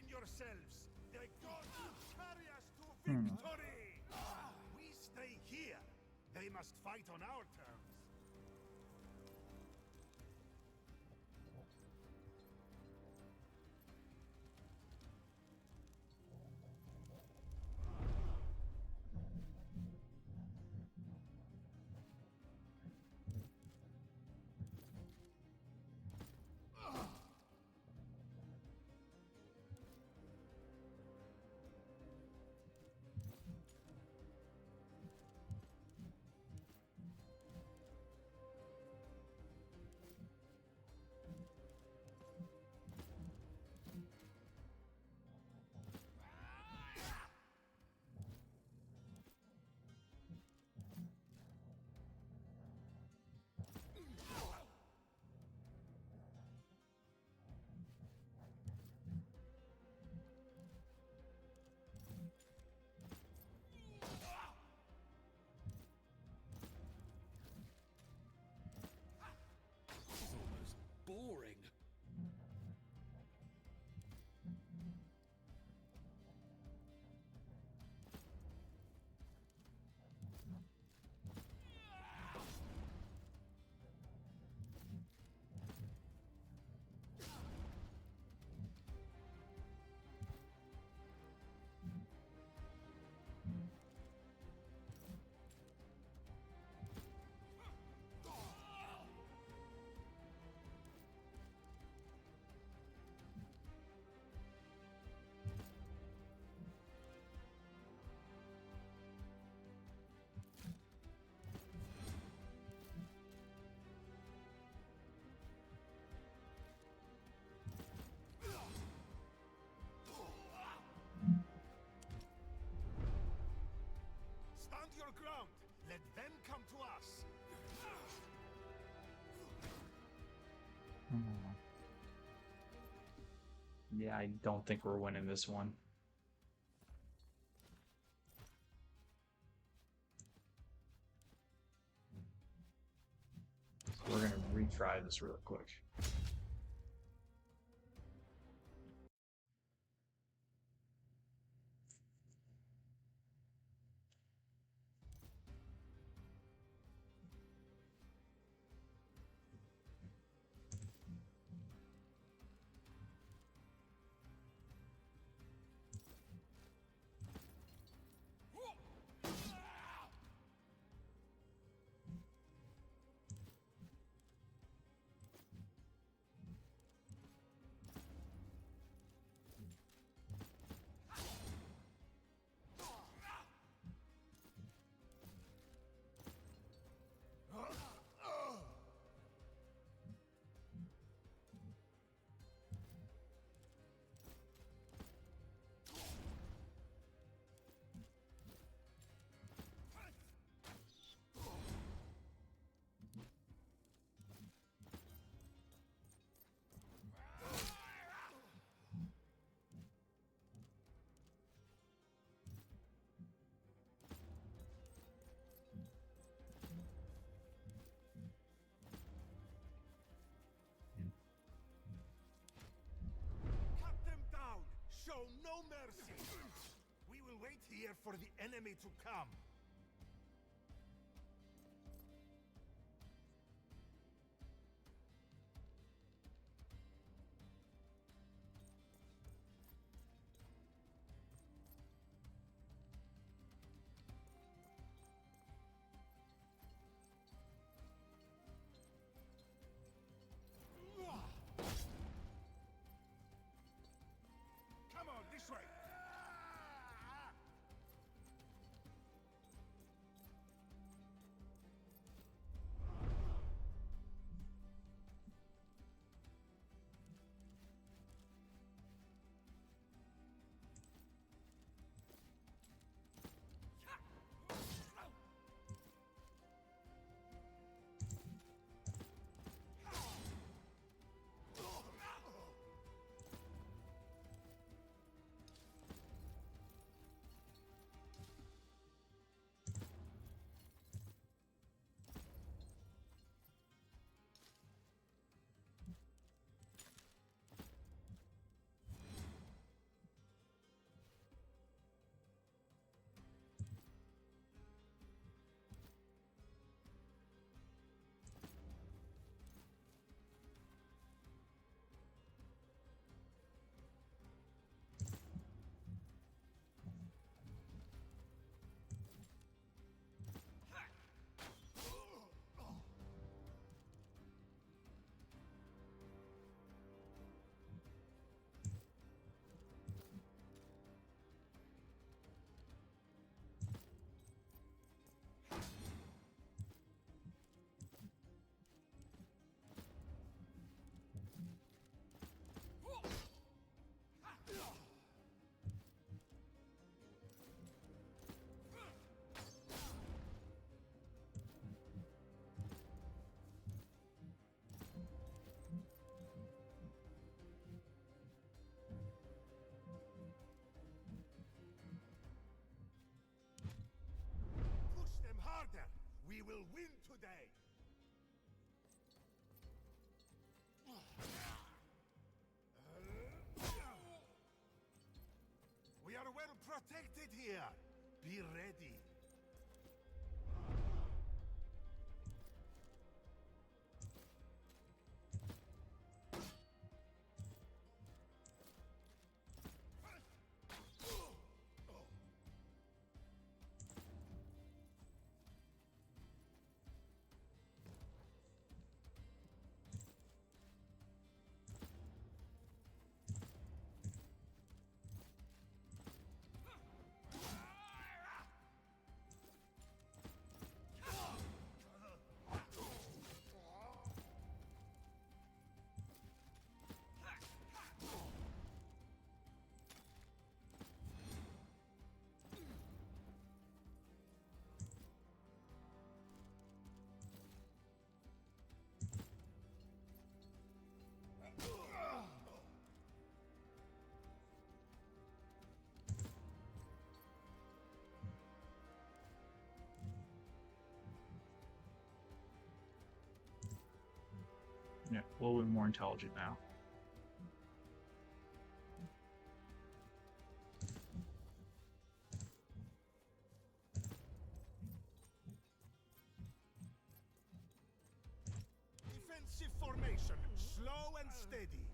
yourselves! The gods will carry us to victory! We stay here. They must fight on our terms. Boring. Stand your ground. Let them come to us. Yeah, I don't think we're winning this one. So we're gonna retry this real quick. Cut them down. Show no mercy. We will wait here for the enemy to come. Come on, this way. will win today! We are well protected here! Be ready! Yeah, a little bit more intelligent now. Defensive formation, slow and steady.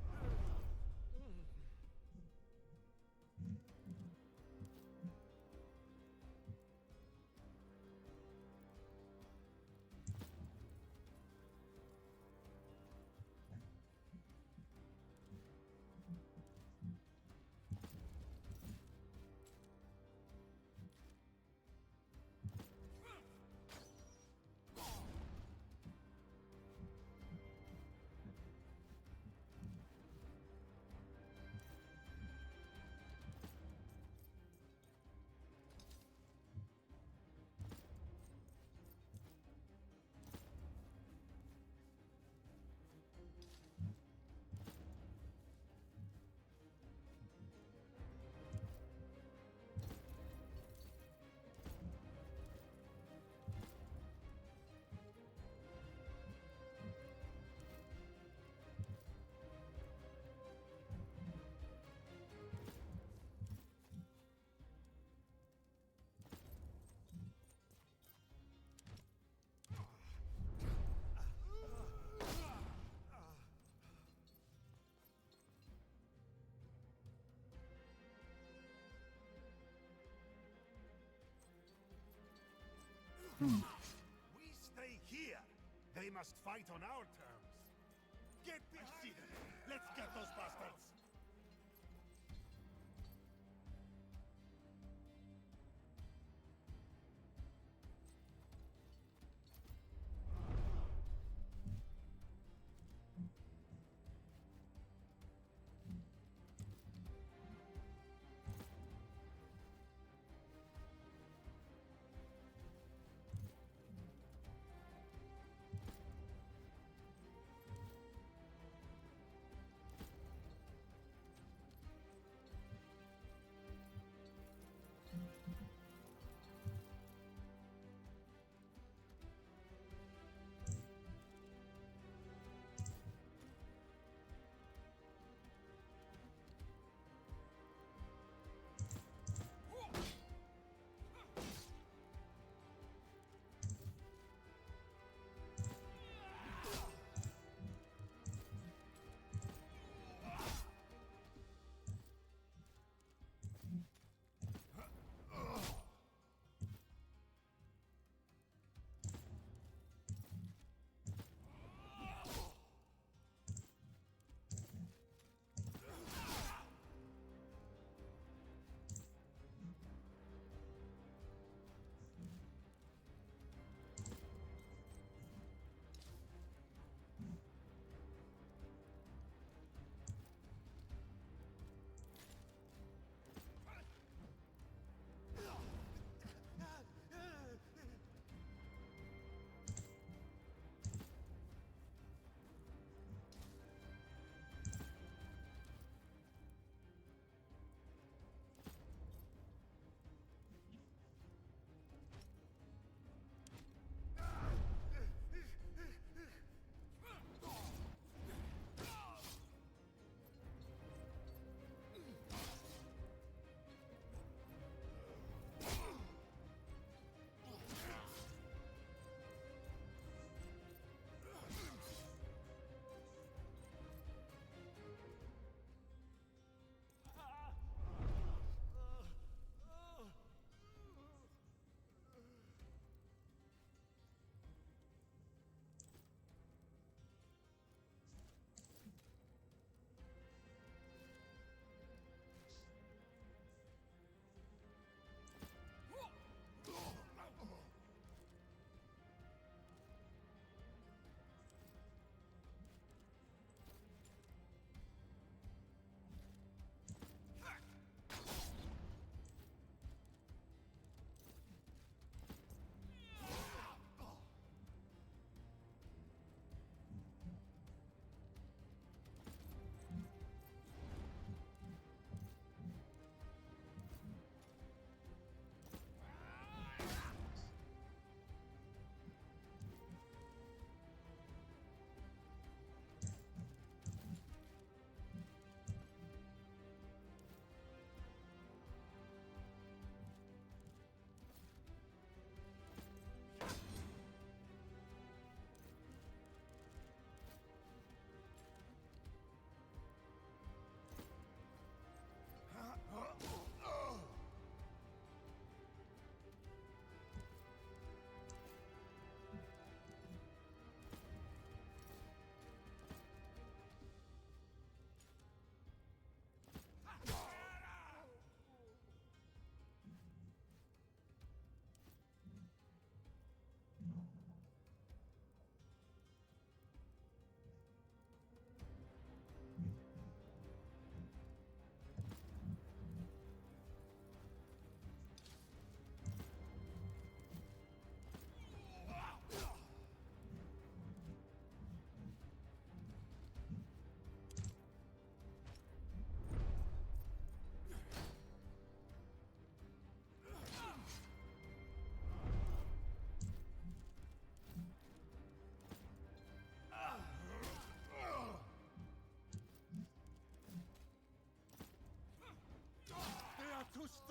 We stay here. They must fight on our terms. Get behind them. Let's get those bastards.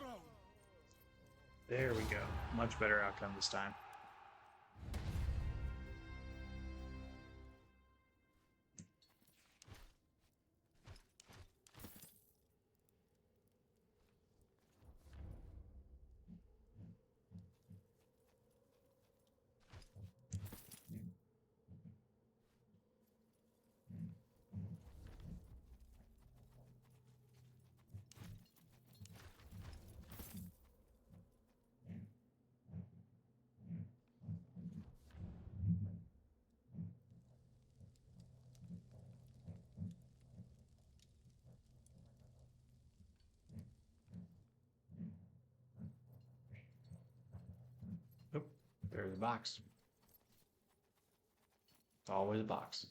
throne. There we go. Much better outcome this time. Oop, there's a box. It's always a box.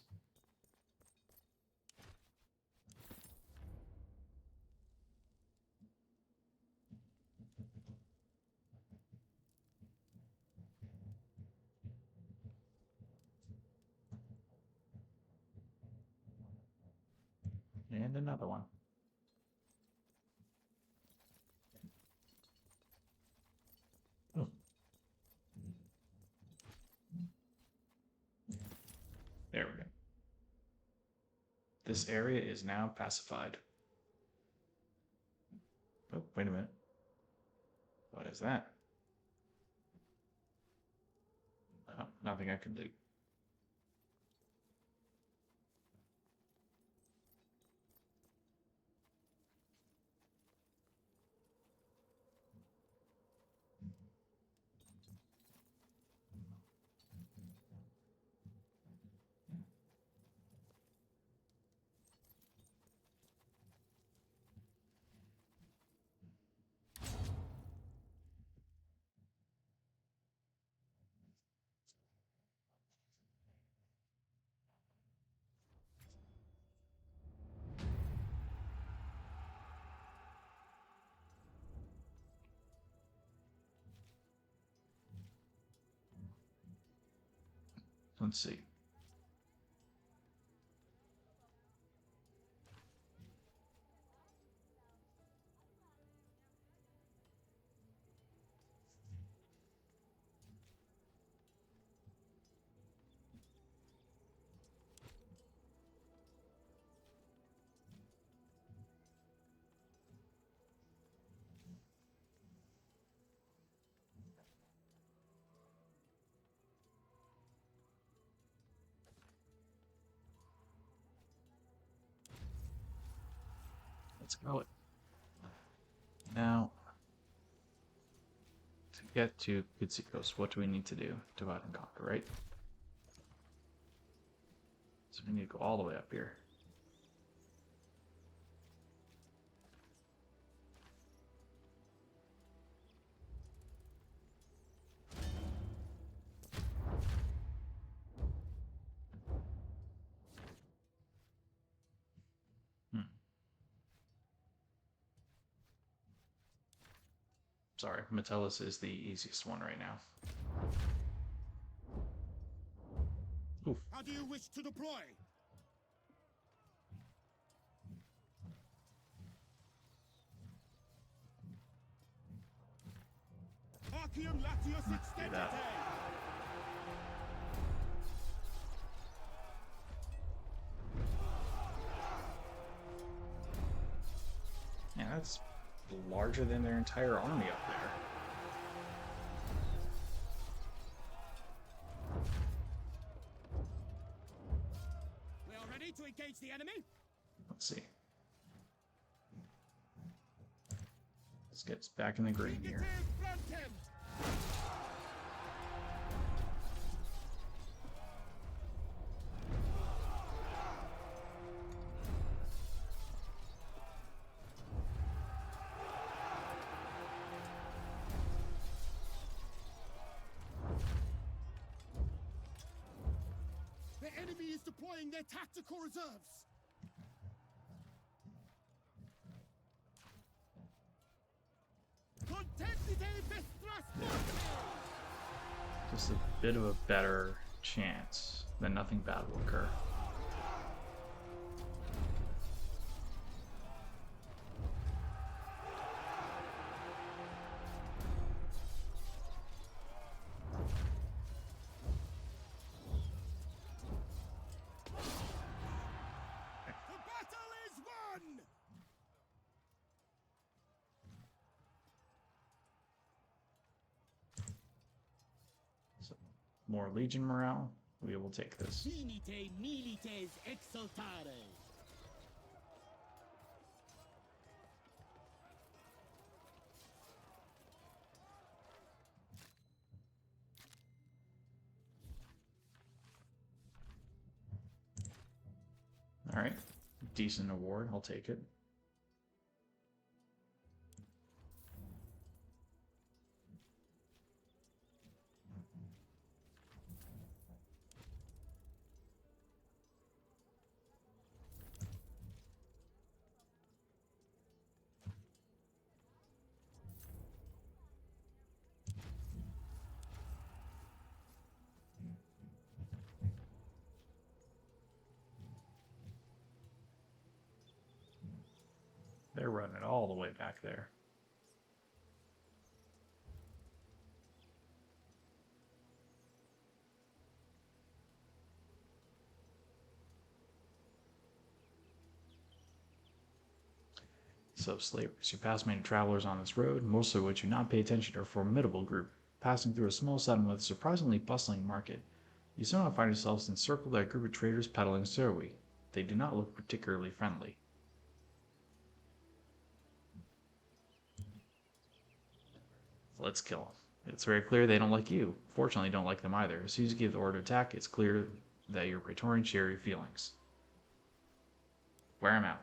And another one. Oh. There we go. This area is now pacified. Oh, wait a minute. What is that? Oh, nothing I can do. Let's see. Let's go. Now, to get to Kutzikos, what do we need to do? Divide and conquer, right? So we need to go all the way up here. Sorry, Metellus is the easiest one right now. Oof. How do you wish to deploy? Arcium Latius Extendite! Yeah, that's larger than their entire army up there. We are ready to engage the enemy. Let's see. Let's get back in the green here. The enemy is deploying their tactical reserves. Just a bit of a better chance that nothing bad will occur. more Legion morale. We will take this. Finite milites exultare. Alright. Decent award. I'll take it. They're running it all the way back there. So, slavers, you pass many travelers on this road, most of which do not pay attention to a formidable group. Passing through a small settlement with a surprisingly bustling market, you somehow find yourselves encircled by a group of traders peddling surui. They do not look particularly friendly. Let's kill them. It's very clear they don't like you. Fortunately, you don't like them either. As soon as you give the order to attack, it's clear that your Praetorians share your feelings. Wear them out.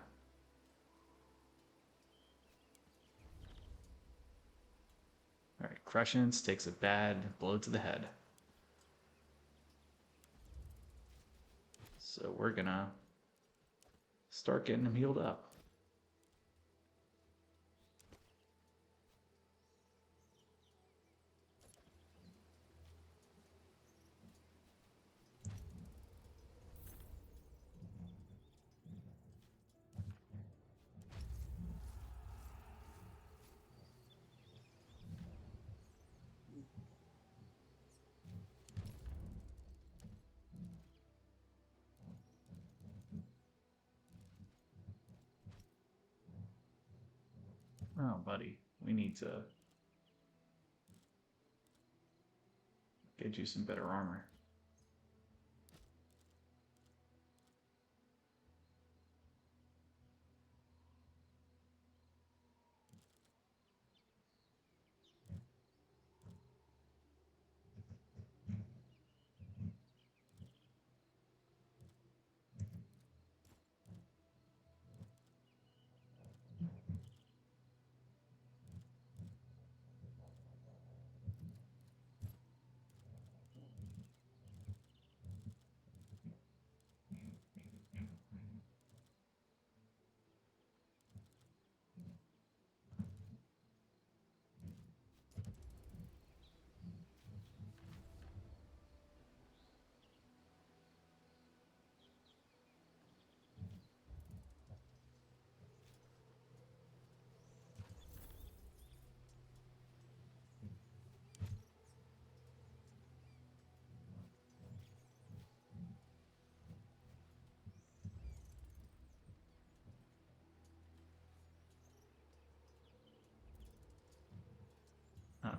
Alright, Crescents takes a bad blow to the head. So we're gonna start getting him healed up. Oh, buddy, we need to get you some better armor.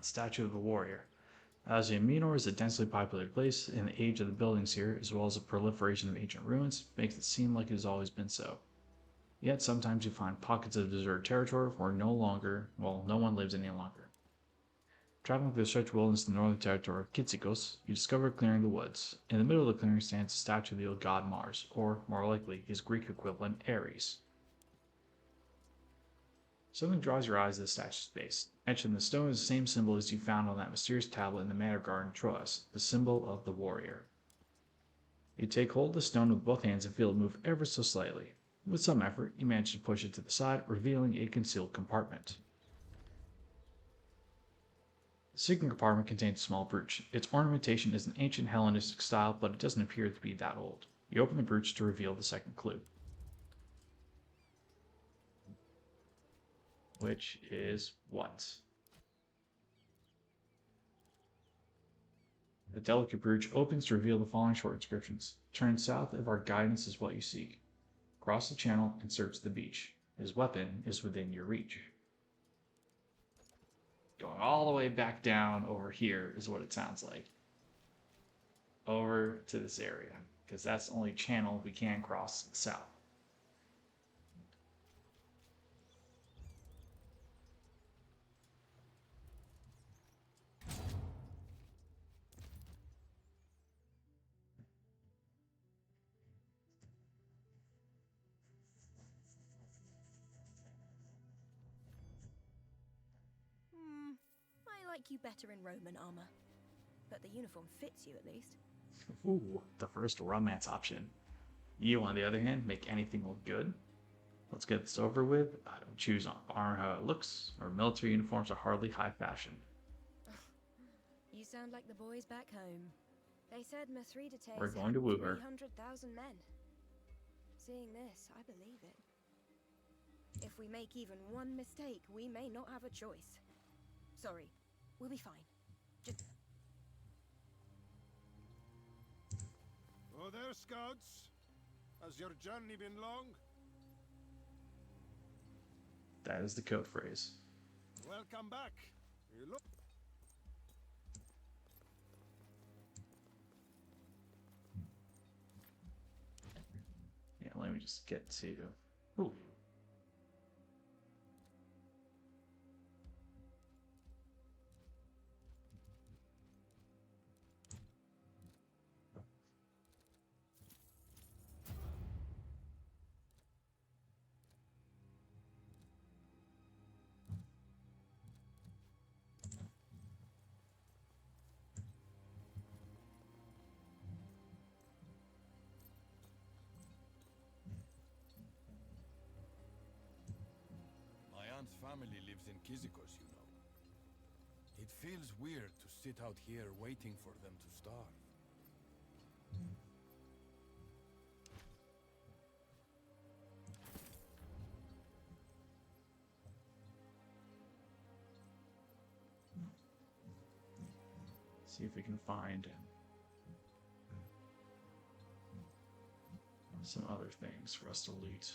Statue of the Warrior. Asia Minor is a densely populated place, and the age of the buildings here, as well as the proliferation of ancient ruins, makes it seem like it has always been so. Yet sometimes you find pockets of deserted territory where no one lives any longer. Traveling through the stretched wilderness in the northern territory of Kitsikos, you discover a clearing in the woods. In the middle of the clearing stands a statue of the old god Mars, or, more likely, his Greek equivalent, Ares. Something draws your eyes to the statue's base. Etched in the stone is the same symbol as you found on that mysterious tablet in the Manor Garden, Troas, the symbol of the warrior. You take hold of the stone with both hands and feel it move ever so slightly. With some effort, you manage to push it to the side, revealing a concealed compartment. The second compartment contains a small brooch. Its ornamentation is an ancient Hellenistic style, but it doesn't appear to be that old. You open the brooch to reveal the second clue. Which is what? The delicate brooch opens to reveal the following short inscriptions. Turn south if our guidance is what you seek. Cross the channel and search the beach. His weapon is within your reach. Going all the way back down over here is what it sounds like. over to this area because that's the only channel we can cross south. I like you better in Roman armor. But the uniform fits you at least. Ooh, the first romance option. You, on the other hand, make anything look good. Let's get this over with. I don't choose armor how it looks, or military uniforms are hardly high fashion. You sound like the boys back home. They said Mithridates We're going to woo her. 300,000 men. Seeing this, I believe it. If we make even one mistake, we may not have a choice. Sorry, we'll be fine. Just... Oh there, scouts. Has your journey been long? That is the code phrase. Welcome back. You look... Yeah, let me just get to... Ooh. My aunt's family lives in Kizikos, you know. It feels weird to sit out here waiting for them to starve. See if we can find some other things for us to loot.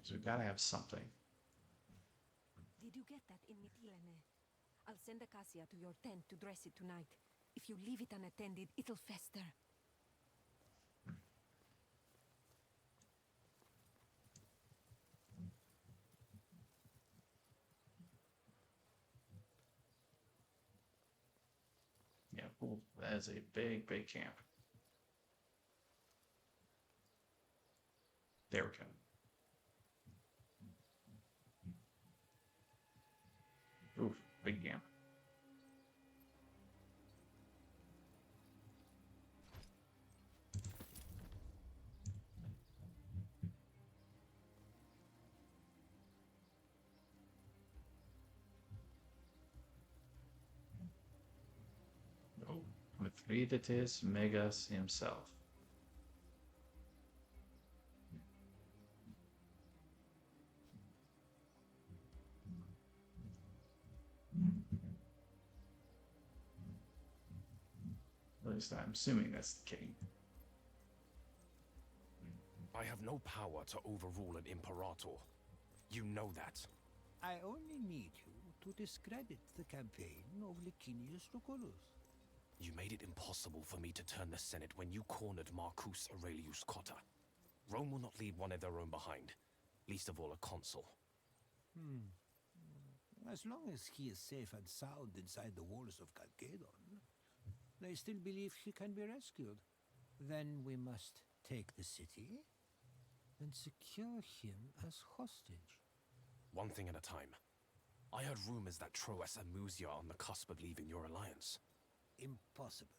So we've got to have something. Did you get that in Mytilene? I'll send Acacia to your tent to dress it tonight. If you leave it unattended, it'll fester. Yeah, cool. That is a big, big camp. There we go. Oof, big camp. Oh, Mithridates Megas himself. At least I'm assuming that's the king. I have no power to overrule an imperator. You know that. I only need you to discredit the campaign of Licinius Lucullus. You made it impossible for me to turn the Senate when you cornered Marcus Aurelius Cotta. Rome will not leave one of their own behind, least of all a consul. As long as he is safe and sound inside the walls of Chalcedon, they still believe he can be rescued. Then we must take the city and secure him as hostage. One thing at a time. I heard rumors that Troas and Musia are on the cusp of leaving your alliance. Impossible.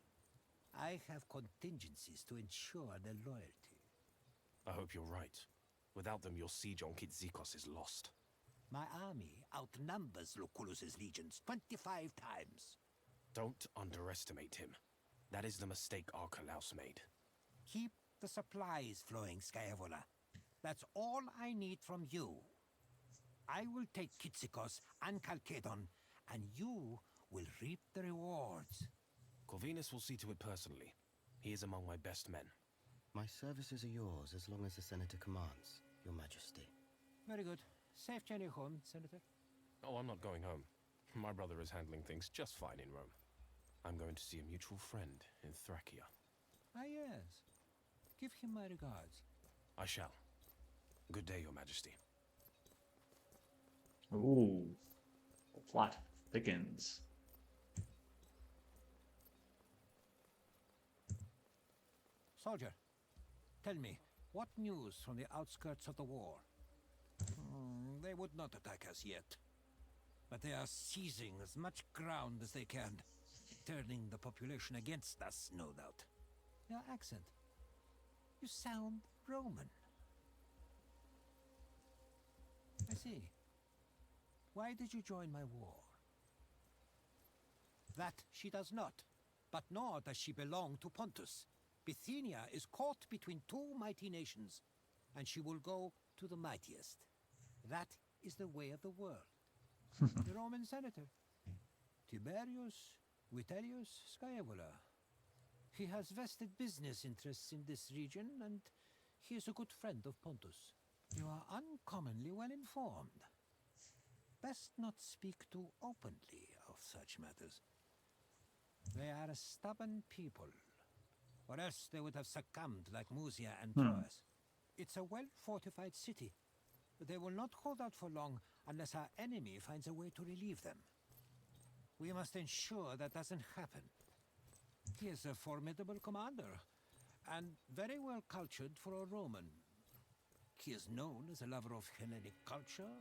I have contingencies to ensure their loyalty. I hope you're right. Without them, your siege on Kizikos is lost. My army outnumbers Lucullus's legions 25 times. Don't underestimate him. That is the mistake Archelaus made. Keep the supplies flowing, Scaevola. That's all I need from you. I will take Kizikos and Chalcedon, and you will reap the rewards. Corvinus will see to it personally. He is among my best men. My services are yours as long as the Senator commands, Your Majesty. Very good. Safe journey home, Senator. Oh, I'm not going home. My brother is handling things just fine in Rome. I'm going to see a mutual friend in Thracia. Ah, yes. Give him my regards. I shall. Good day, Your Majesty. Ooh, the plot thickens. Soldier, tell me, what news from the outskirts of the war? They would not attack us yet, but they are seizing as much ground as they can, turning the population against us, no doubt. Your accent. You sound Roman. I see. Why did you join my war? That she does not, but nor does she belong to Pontus. Bithynia is caught between two mighty nations, and she will go to the mightiest. That is the way of the world. The Roman senator, Tiberius Vitellius Scaevola. He has vested business interests in this region, and he is a good friend of Pontus. You are uncommonly well informed. Best not speak too openly of such matters. They are a stubborn people, or else they would have succumbed like Musia and Troas. It's a well-fortified city, but they will not hold out for long unless our enemy finds a way to relieve them. We must ensure that doesn't happen. He is a formidable commander, and very well cultured for a Roman. He is known as a lover of Hellenic culture,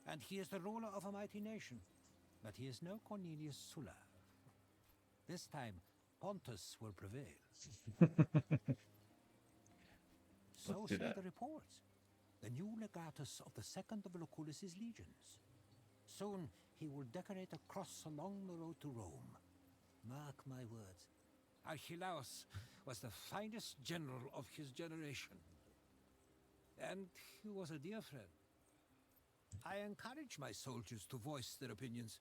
and he is the ruler of a mighty nation. But he is no Cornelius Sulla. This time, Pontus will prevail. So say the reports. The new legatus of the second of Lucullus's legions. Soon he will decorate a cross along the road to Rome. Mark my words. Archelaus was the finest general of his generation. And he was a dear friend. I encourage my soldiers to voice their opinions.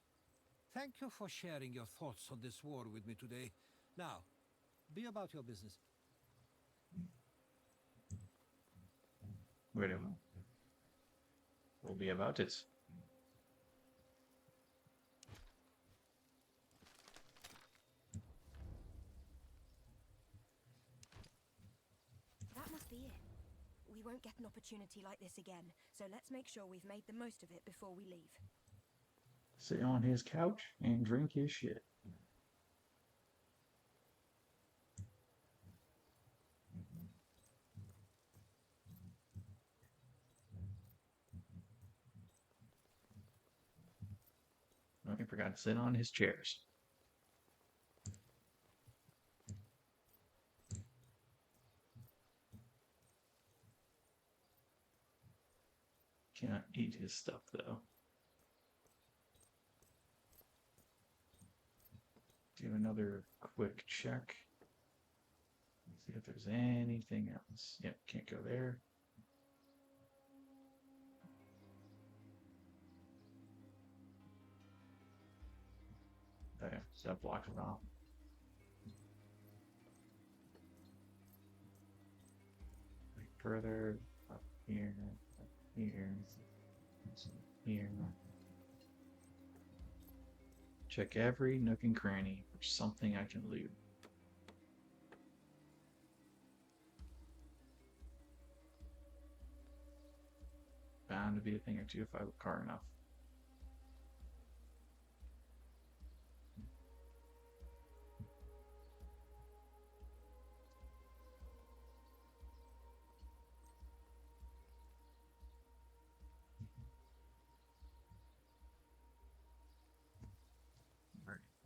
Thank you for sharing your thoughts on this war with me today. Now, be about your business. Very well. We'll be about it. That must be it. We won't get an opportunity like this again, so let's make sure we've made the most of it before we leave. Sit on his couch and drink his shit. Oh, I forgot to sit on his chairs. Cannot eat his stuff though. Do another quick check. See if there's anything else. Yep, can't go there. Okay, so that blocks it off. Further up here, here. Check every nook and cranny for something I can loot. Bound to be a thing or two if I look hard enough.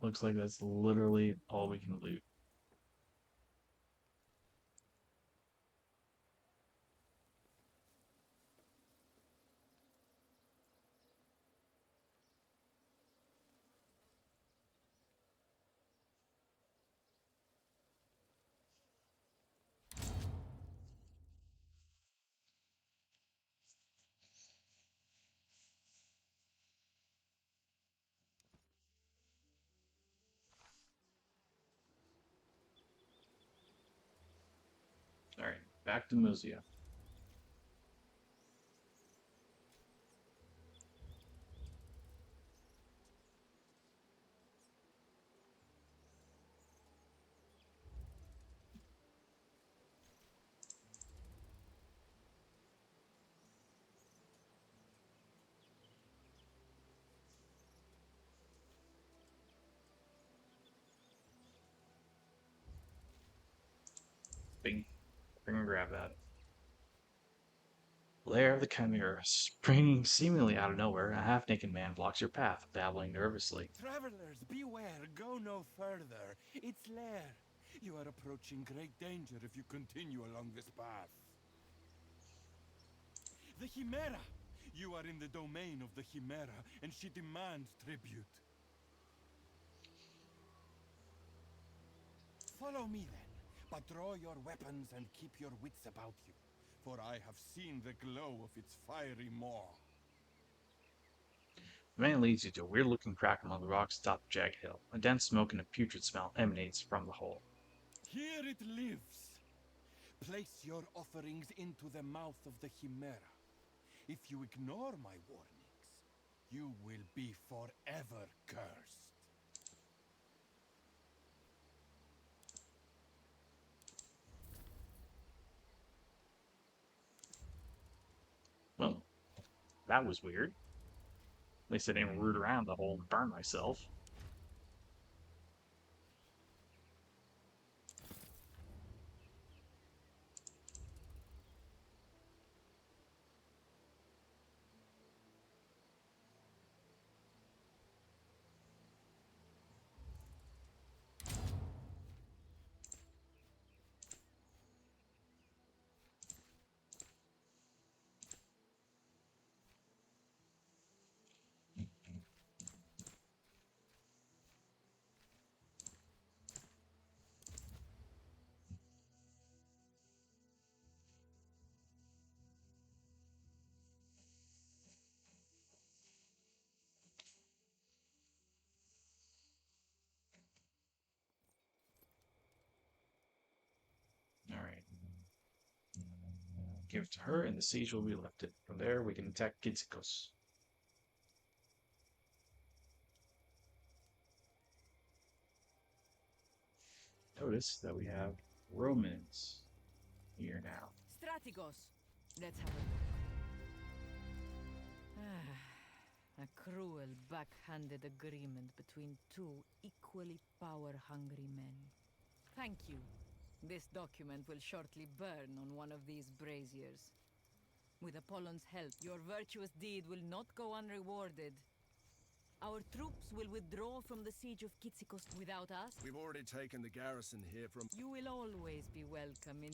Looks like that's literally all we can loot. Alright, back to Musia. Bing, bring and grab that. Lair of the Chimera. Springing seemingly out of nowhere, a half-naked man blocks your path, babbling nervously. Travelers, beware, go no further. It's Lair. You are approaching great danger if you continue along this path. The Chimera! You are in the domain of the Chimera, and she demands tribute. Follow me then, but draw your weapons and keep your wits about you, for I have seen the glow of its fiery maw. The man leads you to a weird-looking crack among the rocks atop the jagged hill. A dense smoke and a putrid smell emanates from the hole. Here it lives. Place your offerings into the mouth of the Chimera. If you ignore my warnings, you will be forever cursed. Well, that was weird. At least I didn't root around the hole and burn myself. Alright. Give it to her, and the siege will be lifted. From there, we can attack Kitsikos. Notice that we have Romans here now. Strategos. Let's have a look. A cruel, backhanded agreement between two equally power-hungry men. Thank you. This document will shortly burn on one of these braziers. With Apollon's help, your virtuous deed will not go unrewarded. Our troops will withdraw from the siege of Kitsikos without us. We've already taken the garrison here from... You will always be welcome in...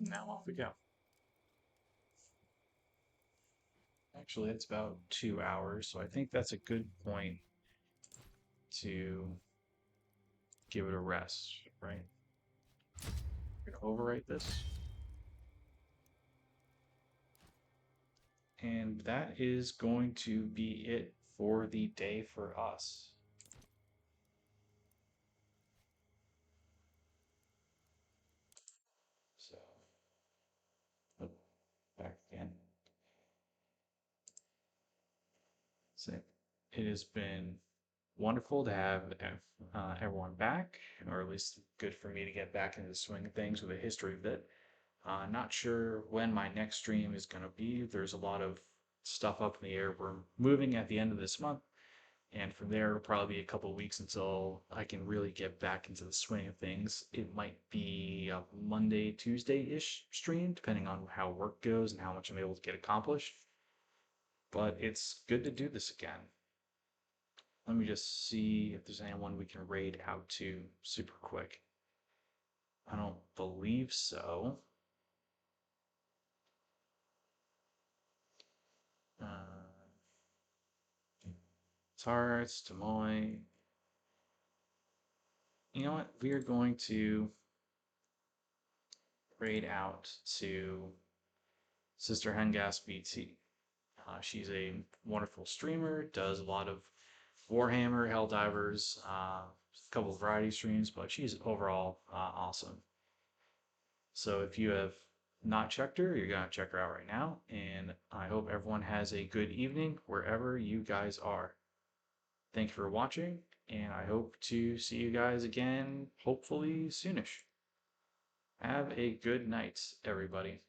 Now off we go. Actually, it's about 2 hours, so I think that's a good point to give it a rest, right? We're gonna overwrite this. And that is going to be it for the day for us. So, back again. So, it has been wonderful to have everyone back, or at least good for me to get back into the swing of things with a history bit. Not sure when my next stream is going to be. There's a lot of stuff up in the air. We're moving at the end of this month, And from there, it'll probably be a couple of weeks until I can really get back into the swing of things. It might be a Monday, Tuesday-ish stream, depending on how work goes and how much I'm able to get accomplished. But it's good to do this again. Let me just see if there's anyone we can raid out to super quick. I don't believe so. Tarts, Des Moines. You know what? We are going to raid out to Sister Hengas BT. She's a wonderful streamer, does a lot of Warhammer, Helldivers, a couple of variety streams, but she's overall awesome. So if you have not checked her, you're going to check her out right now. And I hope everyone has a good evening wherever you guys are. Thank you for watching, and I hope to see you guys again, hopefully soonish. Have a good night, everybody.